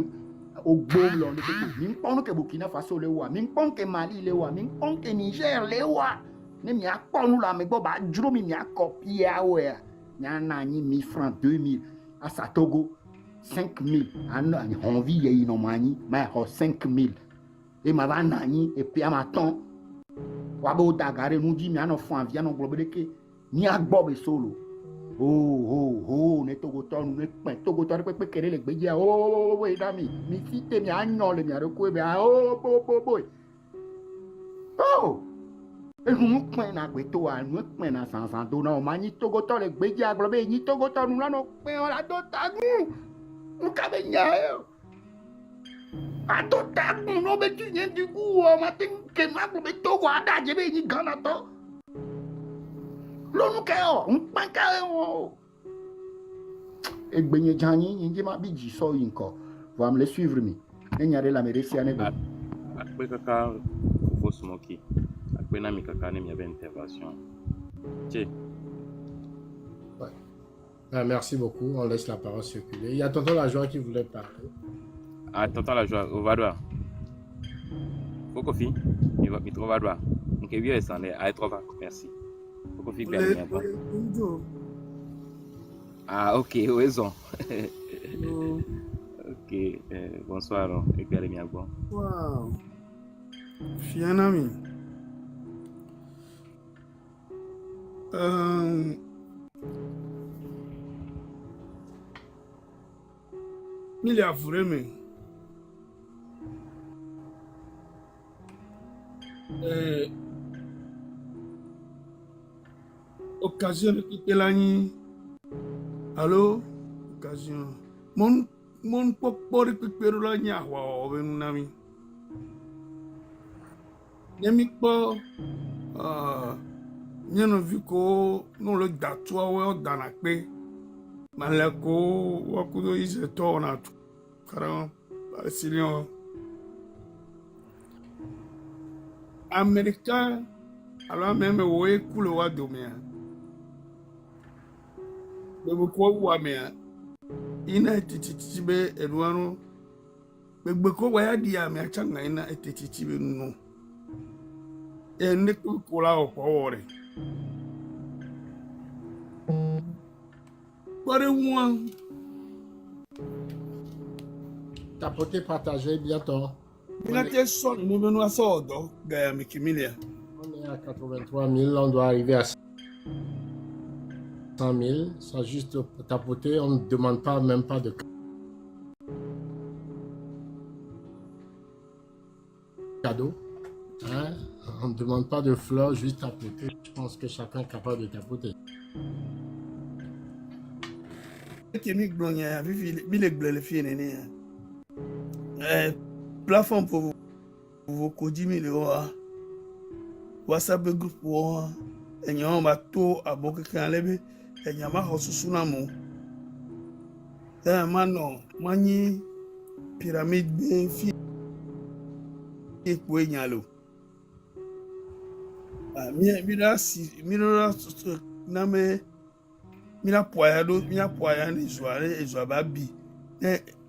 o gbom lo onde pepe mi pon ke Burkina Faso le wa mi pon ke Mali le wa mi pon ke Niger le wa ne mi akonu la me gbo ba juro mi akopia o ya Nyanani 1000 francs, 2000. À Satogo, 5000. On vit, il y a une mais 5000. Et ma vanani, et puis à ma ton. Wabo Dagare nous dit, mais à nos enfants, viens nous glober que ni à Bob solo. Oh, ne togotor, ne togotor, ne querer les bédias. Oh, dami, mi fite, mi agnon, mi aroko, mi boy. Oh! Et nous prenons à Gueto, nous prenons à Sansanto, non, mani togotor, les bédias, globé, ni togotor, nous l'avons pris, on l'a doté, nous cabéniaï. A doté, nous l'avons bétu, du coup, on m'a dit que ma globé togo, à d'ajébé, ni ganato. L'on nous caille, on prend caille. Et Benye Jani, il dit ma bidji, so encore. Vous me le suivre, mi. Et n'y a la mérite, à n'est Après kaka, faut smoker. Après na mi kaka, il y avait intervention. Tiens. Ouais. Ah, merci beaucoup. On laisse la parole circuler. Il y a tonton Lajoie qui voulait parler. Ah, tonton Lajoie, au Vadois. Faut qu'on finisse. Il va trop Vadois. Donc, il vient descendre. Allez, trop va. Merci. Faut qu'on finisse bien. Ah, ok, raison. Ok, bonsoir, et bien, bien, bon. Wow. Fianami. Il y a vraiment occasion de quitter l'année. Allô? Occasion. Mon popori pipero la nyawa ovenu nami. Nemi po nyano viko no le datua we danakpe. Malako wakudo ise to na tu. Karan Palestinian. Américain alors même we kulo wa domia. Bebo ko wa mea. Ina titibe eruano begbe ko waya dia me achanga ina titibe no ne ko la o pore pare one Tapoter, partager bientôt. Ina te son no benu asodo ga ya mikimilia. On est à 83 000, on doit arriver à 100 000, sans juste tapoter, on ne demande pas même pas de cadeau. Hein? On ne demande pas de fleurs, juste tapoter. Je pense que chacun est capable de tapoter. Plateforme pour vos codis WhatsApp group pour enyo bato aboke kanlebe enyama hosusuna mo mano manyi pyramide be fi epo enyalo mira na me mira poya ni zoare babi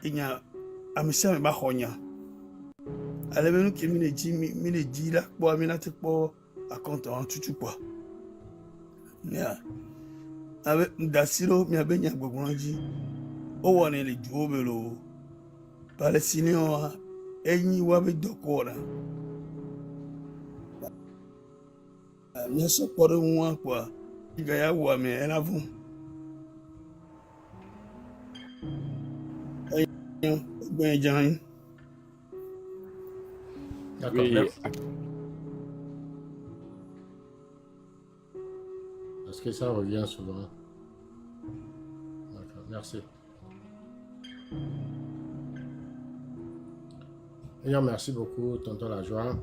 enya amisa me ba honya alebe no kemi ne ji la po mi na te po account en tutu quoi. Yeah. Avec Dassilo, mi abenya gbogboranji. O woni le jobelo. Palestinian enyi wa be dokora. Mi so pore won quoi. Iga ya wa mi era fun. Ben jan. D'accord. Oui. Parce que ça revient souvent. D'accord, merci. Et merci beaucoup, tonton Lajoie.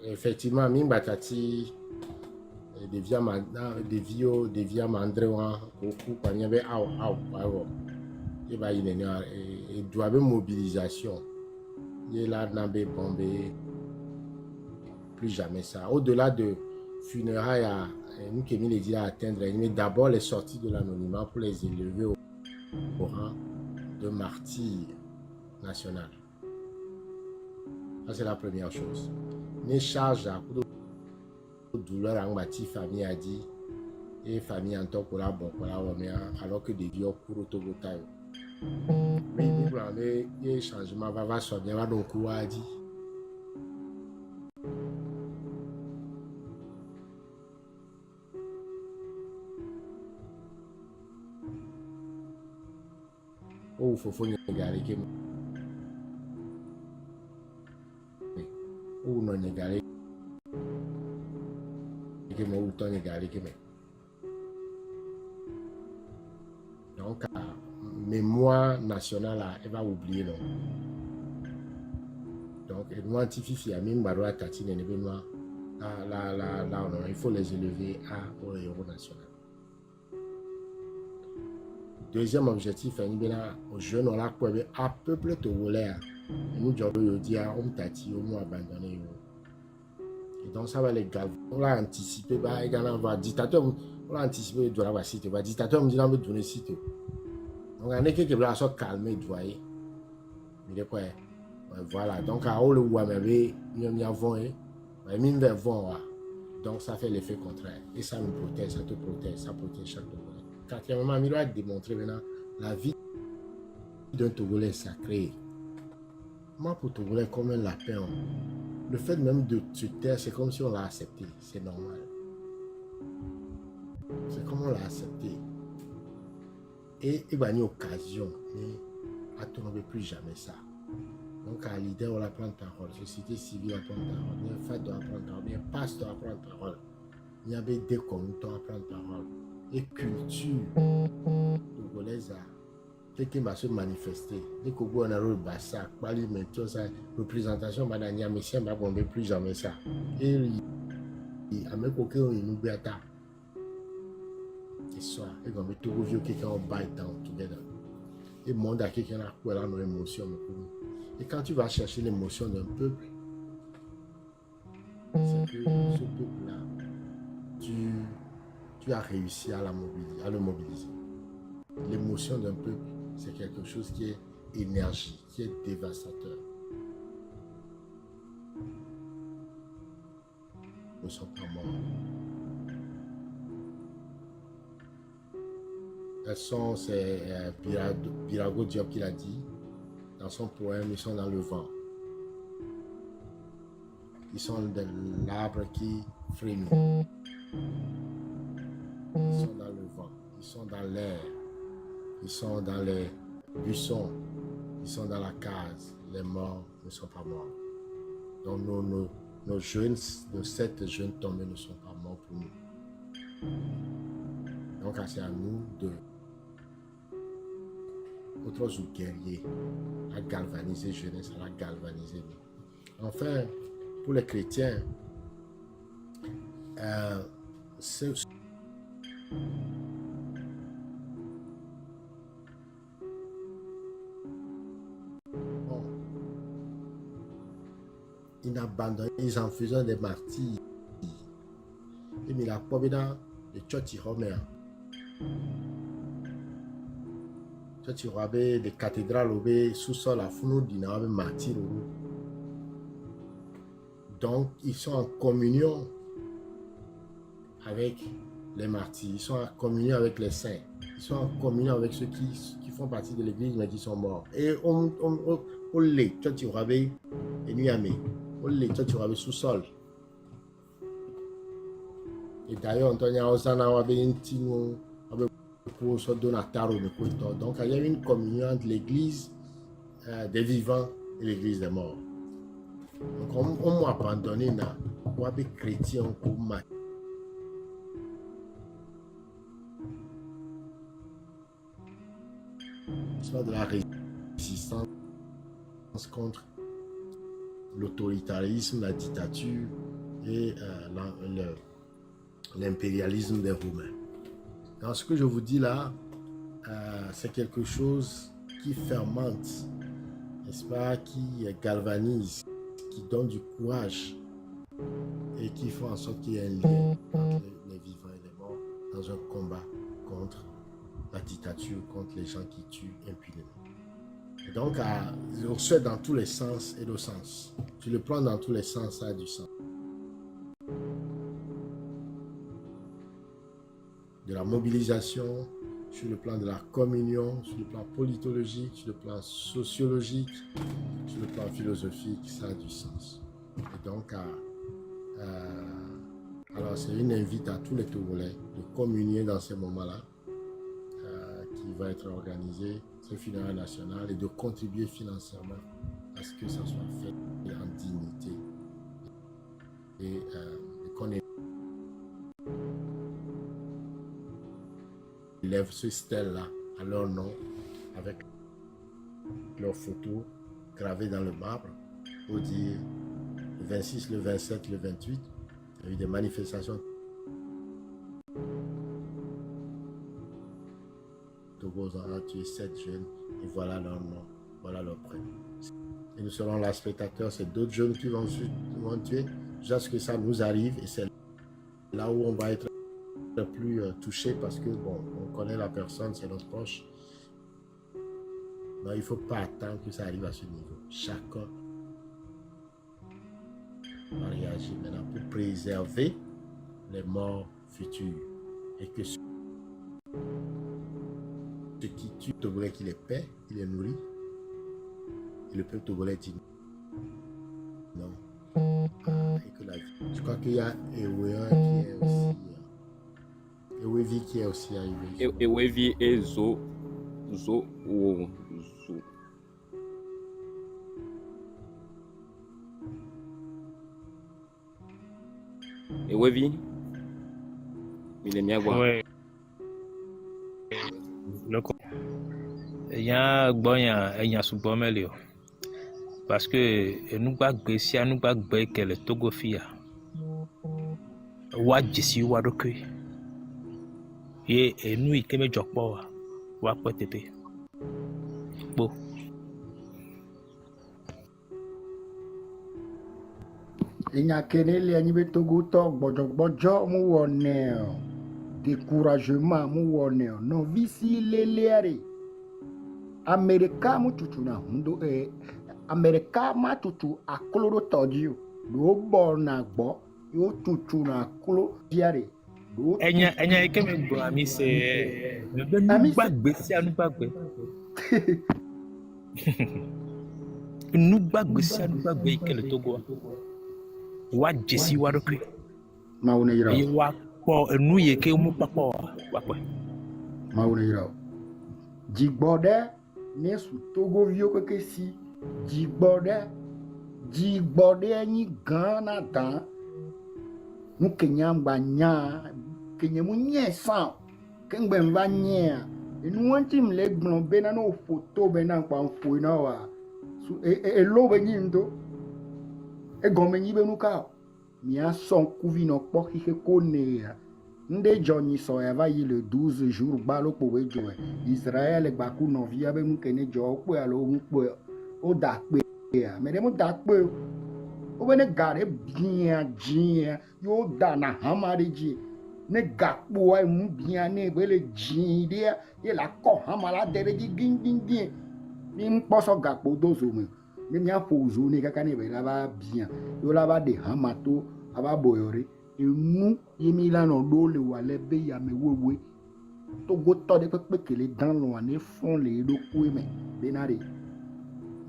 Effectivement, Ming Batati, devia Mandrewa, beaucoup, quand il y avait il doit y avoir mobilisation. Il est là, Nambé, Bombé. Plus jamais ça. Au-delà de funérailles à nous qui mis les dit à atteindre, mais d'abord les sorties de l'anonymat pour les élever au rang de martyrs national. Ça c'est la première chose. Les charges à douleur en bâti famille a dit et famille en tant que la bon alors que des vieux courent au Togo taille. Mais il prend les changements va so bien va donc quoi dit. Oh faut négaler que ou non négaler que moi ou ton négaler que donc mémoire nationale elle va oublier non donc et moi antififi a même baro atati ne benoît là il faut les élever au héros national. Deuxième objectif aux jeunes on l'a quoi à peuple togolais nous devons dire on tati on nous abandonné et donc ça va les gars on l'a anticipé bah également va dictateur on l'a anticipé de la cité va dictateur me dit on veut donner cité donc on est quelque part à calmer doyer mais quoi voilà donc à haut le ou mais il y a vent et mine vers vent donc ça fait l'effet contraire et ça me protège ça te protège ça protège chaque Togolais. Quatrièmement, il doit démontrer maintenant la vie d'un Togolais sacré. Moi, pour Togolais, comme un lapin, le fait même de se taire, c'est comme si on l'a accepté. C'est normal. C'est comme on l'a accepté. Et il va y avoir une occasion, mais à ne plus jamais ça. Donc, à l'idée, on va prendre parole. Société civile va prendre parole. Les fêtes doivent prendre parole. Les pasteurs doivent prendre parole. Il y avait des communes à prendre parole. Et culture togolaise qui va se manifester. Dès que vous avez le bassin, ça, représentation, madame Yamessia, on ne plus jamais ça. Et il a même aucun nous bêta. Et ça, et comme tout vieux quelqu'un en bite down together. Et le monde a quelqu'un a quoi là nos émotions. Et quand tu vas chercher l'émotion d'un peuple, c'est que ce peuple-là, tu as réussi à le mobiliser. L'émotion d'un peuple, c'est quelque chose qui est énergie, qui est dévastateur. Nous ne sommes pas morts. C'est Birago Diop qui l'a dit dans son poème, ils sont dans le vent. Ils sont de l'arbre qui frémit. Ils sont dans le vent, ils sont dans l'air, ils sont dans les buissons, ils sont dans la case. Les morts ne sont pas morts. Donc nos jeunes, nos 7 jeunes tombés ne sont pas morts pour nous. Donc c'est à nous de autres guerriers à galvaniser jeunesse, à la galvaniser. Enfin, pour les chrétiens, ils abandonnent, ils en faisaient des martyrs. Et il a pas dans le church romain. Church romain, des cathédrales au sous-sol à fond d'ina martyrs. Donc ils sont en communion avec les martyrs, ils sont en communion avec les saints, ils sont en communion avec ceux qui font partie de l'église mais qui sont morts. Et on les church romain et nuamé. Les church romain sous-sol. Et d'ailleurs, Antonia Osana avait une tino pour se donner à Taro de Kouito. Donc, il y a une communion entre l'église des vivants et l'église des morts. Donc, on m'a abandonné là, pour être chrétien pour ma. Soit de la résistance contre l'autoritarisme, la dictature et l'impérialisme des Romains. Dans ce que je vous dis là, c'est quelque chose qui fermente, n'est-ce pas, qui galvanise, qui donne du courage et qui fait en sorte qu'il y ait un lien entre les vivants et les morts dans un combat contre la dictature, contre les gens qui tuent impunément. Et donc, on souhaite dans tous les sens et le sens. Tu le prends dans tous les sens, ça a du sens. mobilisation, sur le plan de la communion, sur le plan politologique, sur le plan sociologique, sur le plan philosophique, ça a du sens. Et donc, alors c'est une invite à tous les Togolais de communier dans ces moments-là qui va être organisé, ce funérailles national, et de contribuer financièrement à ce que ça soit fait en dignité. Et qu'on élève ce stèle-là à leur nom, avec leurs photos gravées dans le marbre, pour dire le 26, le 27, le 28, il y a eu des manifestations Togo a tué 7 jeunes, et voilà leur nom, voilà leur prénom. Et nous serons là spectateurs, c'est d'autres jeunes qui vont tuer, jusqu'à ce que ça nous arrive, et c'est là où on va être le plus touché, parce que bon, on connaît la personne, c'est notre proche. Non, il ne faut pas attendre que ça arrive à ce niveau. Chacun va réagir maintenant pour préserver les morts futurs, et que ceux qui tuent le Togolais, qui les paie, qui les nourrit, et le peuple togolais dit non. Et que la vie. Je crois qu'il y a Ewea qui est aussi. Ewevi qui est aussi arrivé. Ewevi et Zo. Ewevi. Il est bien voir. Ouais. Il y a un sous-bomelio. Parce que nous pas gressia, nous pas que le Togo fia. Wa jisi wa doku. Et nous il keme jokpo wa potepe. Bon. Il y a kenele anibe Togo to bojo mu wone. Découragement mu wone. Non visi leleare. America mu tutu na hundo America ma tutu akloro todio do bor na gbo yo tutu na aklo diare do enya ikeme gbo ami se nous gbagbe si anu gbagbe nous gbagbe si anu gbagbe ikele Togo wa jesi wa dokwe ma wona yira e wa po enu ye ke mu papo wa pe ma wona yira jigbode ne su Togo vio ke si jigbode ni gana dan nu kenyamba nya kenyemu nye san kengbe mba nya enu wanti mle gbon be na no photo be na pa fo na wa su lo be nyi ndo e gome nyi be nu ka mi a son kuvi no po ki ko ne nde joni so ya va yi le 12 jours ba lo po we jo Israël gba ku no via be mu kene jo po alo mu po o da pe ya me mo da pe o be ne gare bien jin yo da na hamari ji ne gapo ai mu bien ne be le jin de ye la ko hamala de ji gin ni mpo so gapo dozo me ni mi a fo zo ne kaka ne be la ba bien yo la ba de hamato aba boyore enu yemi la no do le wa le be ya me wewe Togo to de pe kele dan lo ne fon le do ku me benare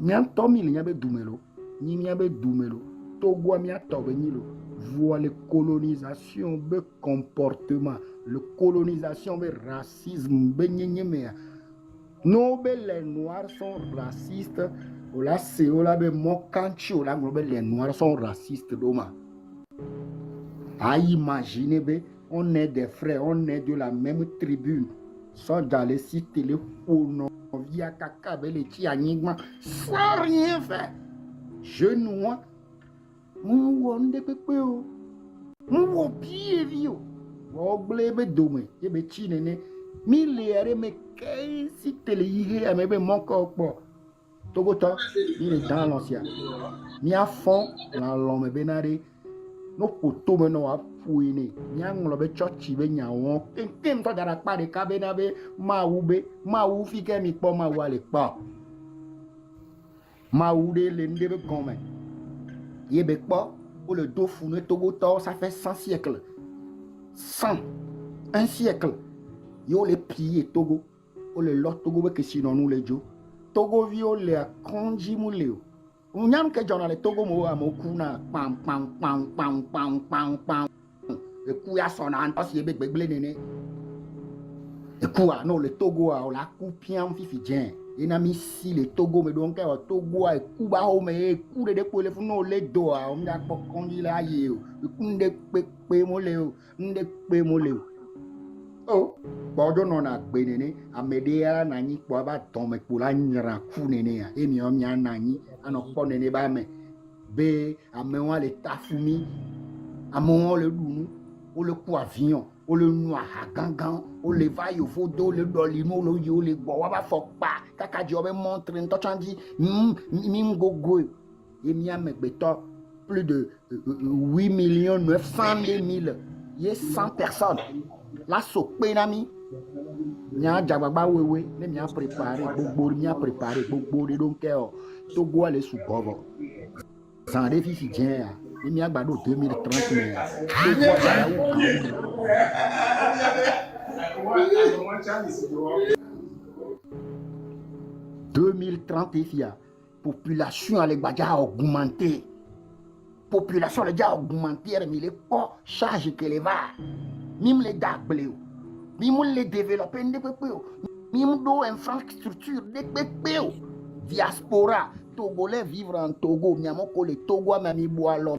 Nyan tomi li nyabe dumelo, ni nyabe dumelo, Togo mi atobe nilo, voit la colonisation, le comportement, la colonisation, le racisme, non, les noirs sont racistes, ou la c'est ou la be mokanchi, ou la les noirs sont racistes, doma. À imaginer, on est des frères, on est de la même tribune, sans dans les sites téléphones. Via kaka bele ti anigma sans rien faire genou mu wonde pepe o mu wo pie vio wo glebe dome ye be ti nene mi le me kay si tele ihe ame be monko po Togo to mi le dans l'ancien mi a fond la lome benare no poto me no a fuini nyang lo be chochi be nyawo kem to dara pa de ka be na be ma wu fi ke mi po ma wa le pa ma wu de le nde be gome ye be po o le do fu ne Togo to ça fait 100 siècles 100 un siècle yo le piller Togo o le lot Togo be que sinon nous les jo Togo vio le konji muleo unyam ke jona le Togo mo amokuna pam pam pam pam pam pam pam e ku ya sona an pas yebe gbegle nene e ku a no le Togo a o la ku pian fifi jen ina mi si le Togo me donc o Togo a e ku ba o me e ku de ko le fu no le do a o mi da po konji la ye o e ku nde pe mo le o nde pe mo le o oh bodo no na gbe nene amede ya na nyi po ba ton me po la nyra ku nene ya e mi o mi ananyi ano po nene ba me be amewa le tafumi amewa le dunu o le ku avion o le nu aha gangan o le va yo fodo le doli no lo yo le gbo wa ba fo pa kaka jo be montre nto chanji mi ngogo e mi amegbeto plus de 8 900 000 y 100 personnes la sokpe na mi nya jagbagba wewe ne mi a préparer gbogbo de donc Togo ale su govo sans défi si tien ne mi agbado 2030 mais population ale gbaja augmenter population le ja augmenter mais les pas charge que les va même les dablé même les développer même do infrastructure de diaspora togolais vivre en Togo miamoko le Togo mi boalo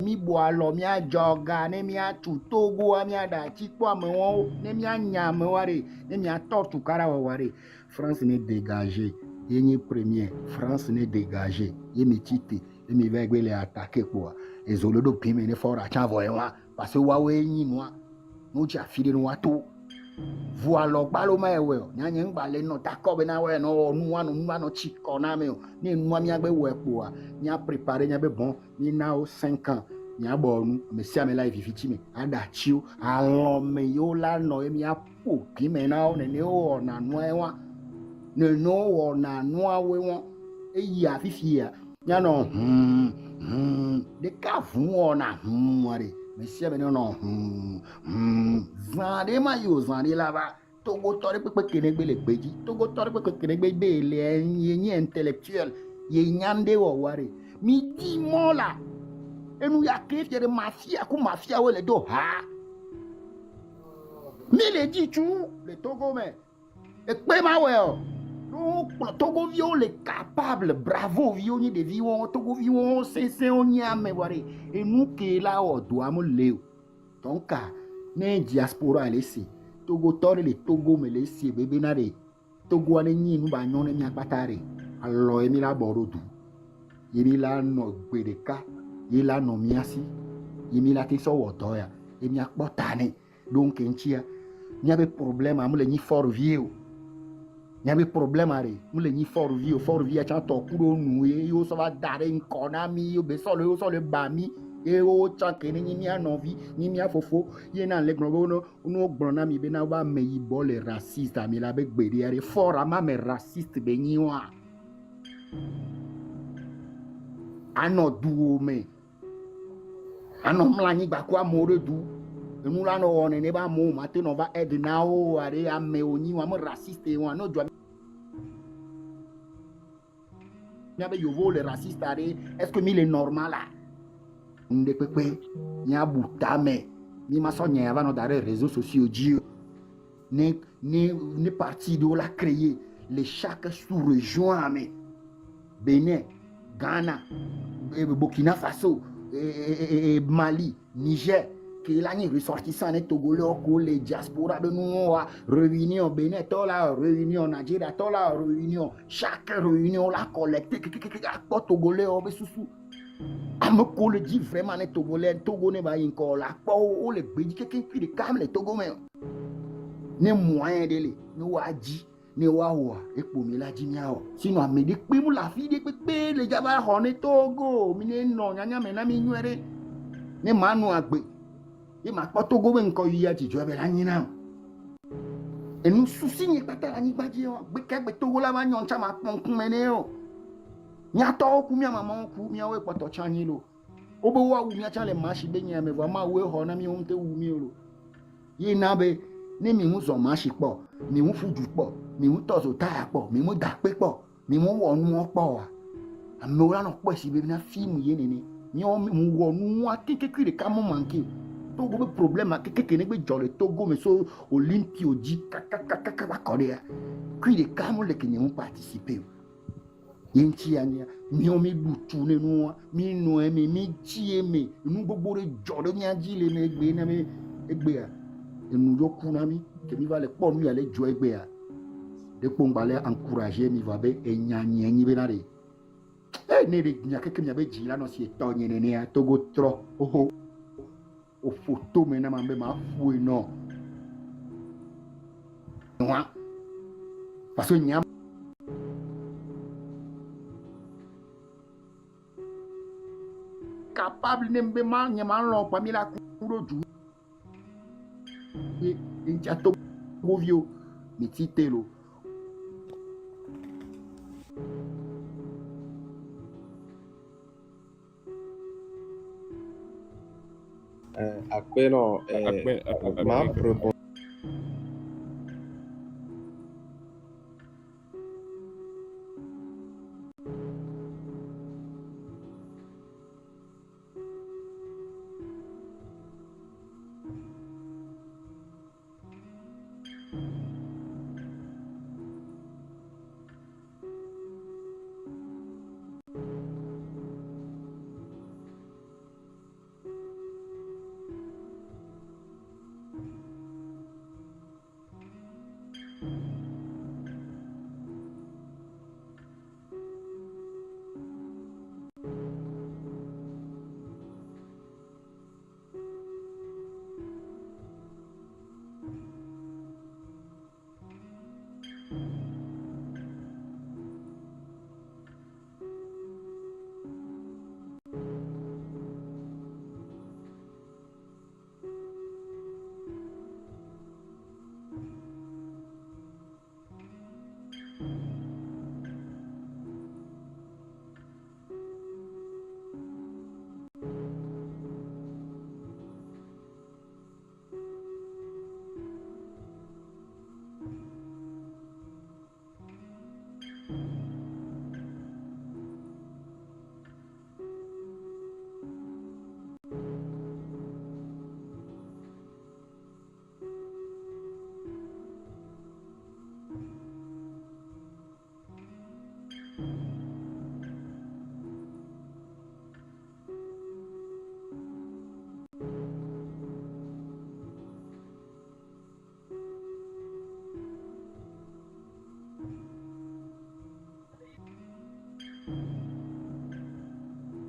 mi a joga ne mi a tu Togo mi a da ti kwa me ne mi a nyame ware ne mi a tortu kara ware France ne dégagé yenye premier France ne dégagé yemi tite yemi vegbe le attaquer quoi ezolo do pime ne fora cha voywa parce que wa we yin noa no ja fide no wato voalo balo ma ewe nyanye ngbale no takobe na we no nu chiko na me ni nu mi agbe we po a nya préparer nya be bon ni na o 5 ans nya bo nu me sia me life fiti me ada chiu alo me yo la no e mi apo ki me na o ne o na nu ewa ne no o na nu awe won e yi afifi ya nya no de ka fun o na ware Monsieur Benono, zande ma yo zande là-bas. Togo tore pe kenegbe le beji. Togo tore pe kenegbe be le yenye intellectuel. Ye nyande wo ware. Mi di mola. E nou ya kef de mafia ku mafia we le do ha. Mi le di tu le Togo me. E pe ma we o. Donc, Togo vio le capable, bravo vio ni de vio, Togo vio c'est on nyame ware. Et nous qui là o doit mo leo. Donc ne diaspora laisser. Togo tore le Togo me laisser bébé na de. Togo ane ni nu ba nyon mi akpatare. Alors emi la borodu. Emi la no gbedeka, emi la no miasi. Emi la te so wodoya. Emi akpotane. Donc enchia, ni avait problème am le ni fort vieux. Il y a des problèmes à nous les ni fort vie à chanter kuro nous et yo ça va dare une konami yo be so le bami et o chanke ni a novi ni a fofo y na le gnogo no gbona mi be na ba me yibo les racistes ami la be gbede are fort ama me raciste be ni wa ano duo me ano mla ni gba kwa mo re du nous là on ne ba mo matin on va aider na o are ame oni wa mo raciste wa no jo Nyabe yovo le raciste are est-ce que mi le normal là nde pepe nya butame mi ma so nya va no dare réseaux sociaux dio ne parti de la créer les chaque sous-région ame Bénin Ghana Burkina Faso et Mali Niger que là ni ressortissant net togolais ko les diaspora de nous réunion Bénin to la réunion Nigeria to la réunion chaque réunion la collecte ko togolais o be susu am ko le dit vraiment net togolais togo ne ba yin ko la ko o le gbeji keke ki de kam le togo me ne moyen de le ni wa ji ni wa wa epo mi la ji mi a o sino amede pe mu la fi de pe le jaba ho ne togo mi ne no nyanya me na mi nwere ne manu agbe et ma Togo ben ko yi ati jo be la nyina et nous souci ni pata la ni baji o be ke be Togo la ba nyon cha ma pon kun mene o nya to ku mi mama ku mi we poto cha nyi lo o be wa wu mi cha le ma shi be nya me va ma we ho na mi on te wu mi o yi na be Ni mi mu zon mashi po, mi mu fudu po, mi mu tozo taya po, mi mu dakpe po, mi mu wonu po wa. Ame ora no po si be na film ye nene. Mi o mu wonu wa keke de ka mo manke. Togo be problème a keke ne be jole Togo me so Olympie oji kaka Korea. Kui de ka mo le ke ne mu participer. Yenti ania mi o mi butu ne no mi no e mi tie me nu gbogbo re jole mi aji le me egbe na me egbe a. Enu yo kuna mi ke mi va le po mi ale jo egbe a. De pongba le encourager mi va be enyanye nyi be na de. Ne de nya keke mi be ji la no si eto nyene ne a Togo tro oho o photo me na mambe ma fou no moi parce que nya capable ne mbe ma nya ma lo pa mi la kuro du e nja to govio mi titelo Appena ma proprio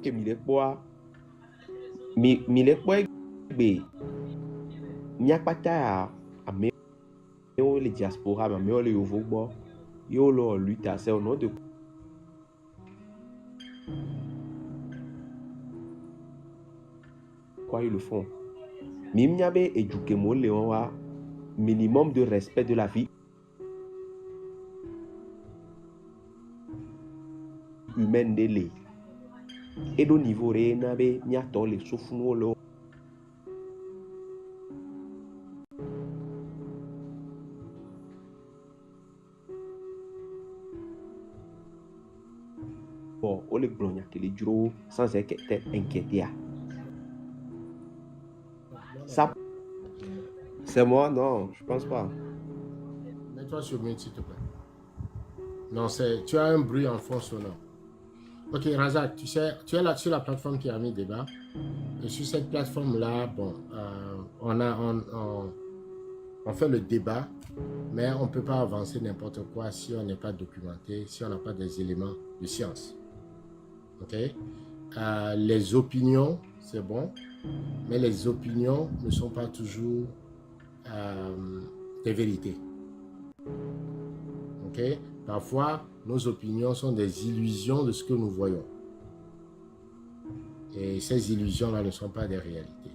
que mi le po egbe mi apata a me o le diaspora ma me o le yovo gbo yo lo lutte à c'est au nom de quoi ils le font mi mnyabe eduke mo le wa minimum de respect de la vie humaine de les et au niveau réel be nyato le sofuno lo bon o le glonya que les duro sans être inquiété ça c'est moi non je pense pas Mets-toi sur mute s'il te plaît. Non, tu as un bruit en fond sonore. Ok, Razak, tu sais, tu es là sur la plateforme qui a mis débat. Et sur cette plateforme-là, bon, on fait le débat, mais on ne peut pas avancer n'importe quoi si on n'est pas documenté, si on n'a pas des éléments de science. Ok? Les opinions, c'est bon, mais les opinions ne sont pas toujours des vérités. Ok? Parfois, nos opinions sont des illusions de ce que nous voyons. Et ces illusions-là ne sont pas des réalités.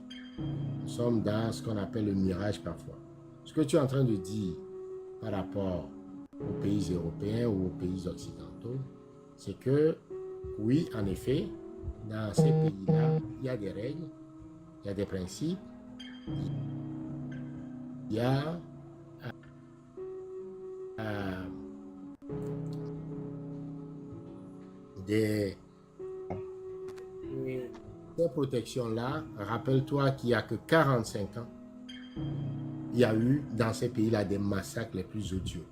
Nous sommes dans ce qu'on appelle le mirage parfois. Ce que tu es en train de dire par rapport aux pays européens ou aux pays occidentaux, c'est que, oui, en effet, dans ces pays-là, il y a des règles, il y a des principes, il y a ces protections-là, rappelle-toi qu'il n'y a que 45 ans, il y a eu dans ces pays-là des massacres les plus odieux.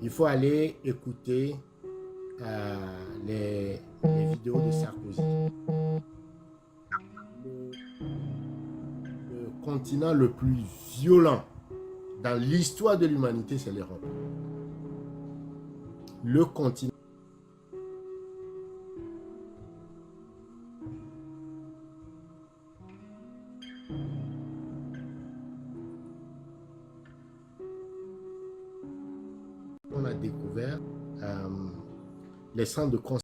Il faut aller écouter les vidéos de Sarkozy. Le continent le plus violent dans l'histoire de l'humanité, c'est l'Europe. Le continent. On a découvert les centres de concentration.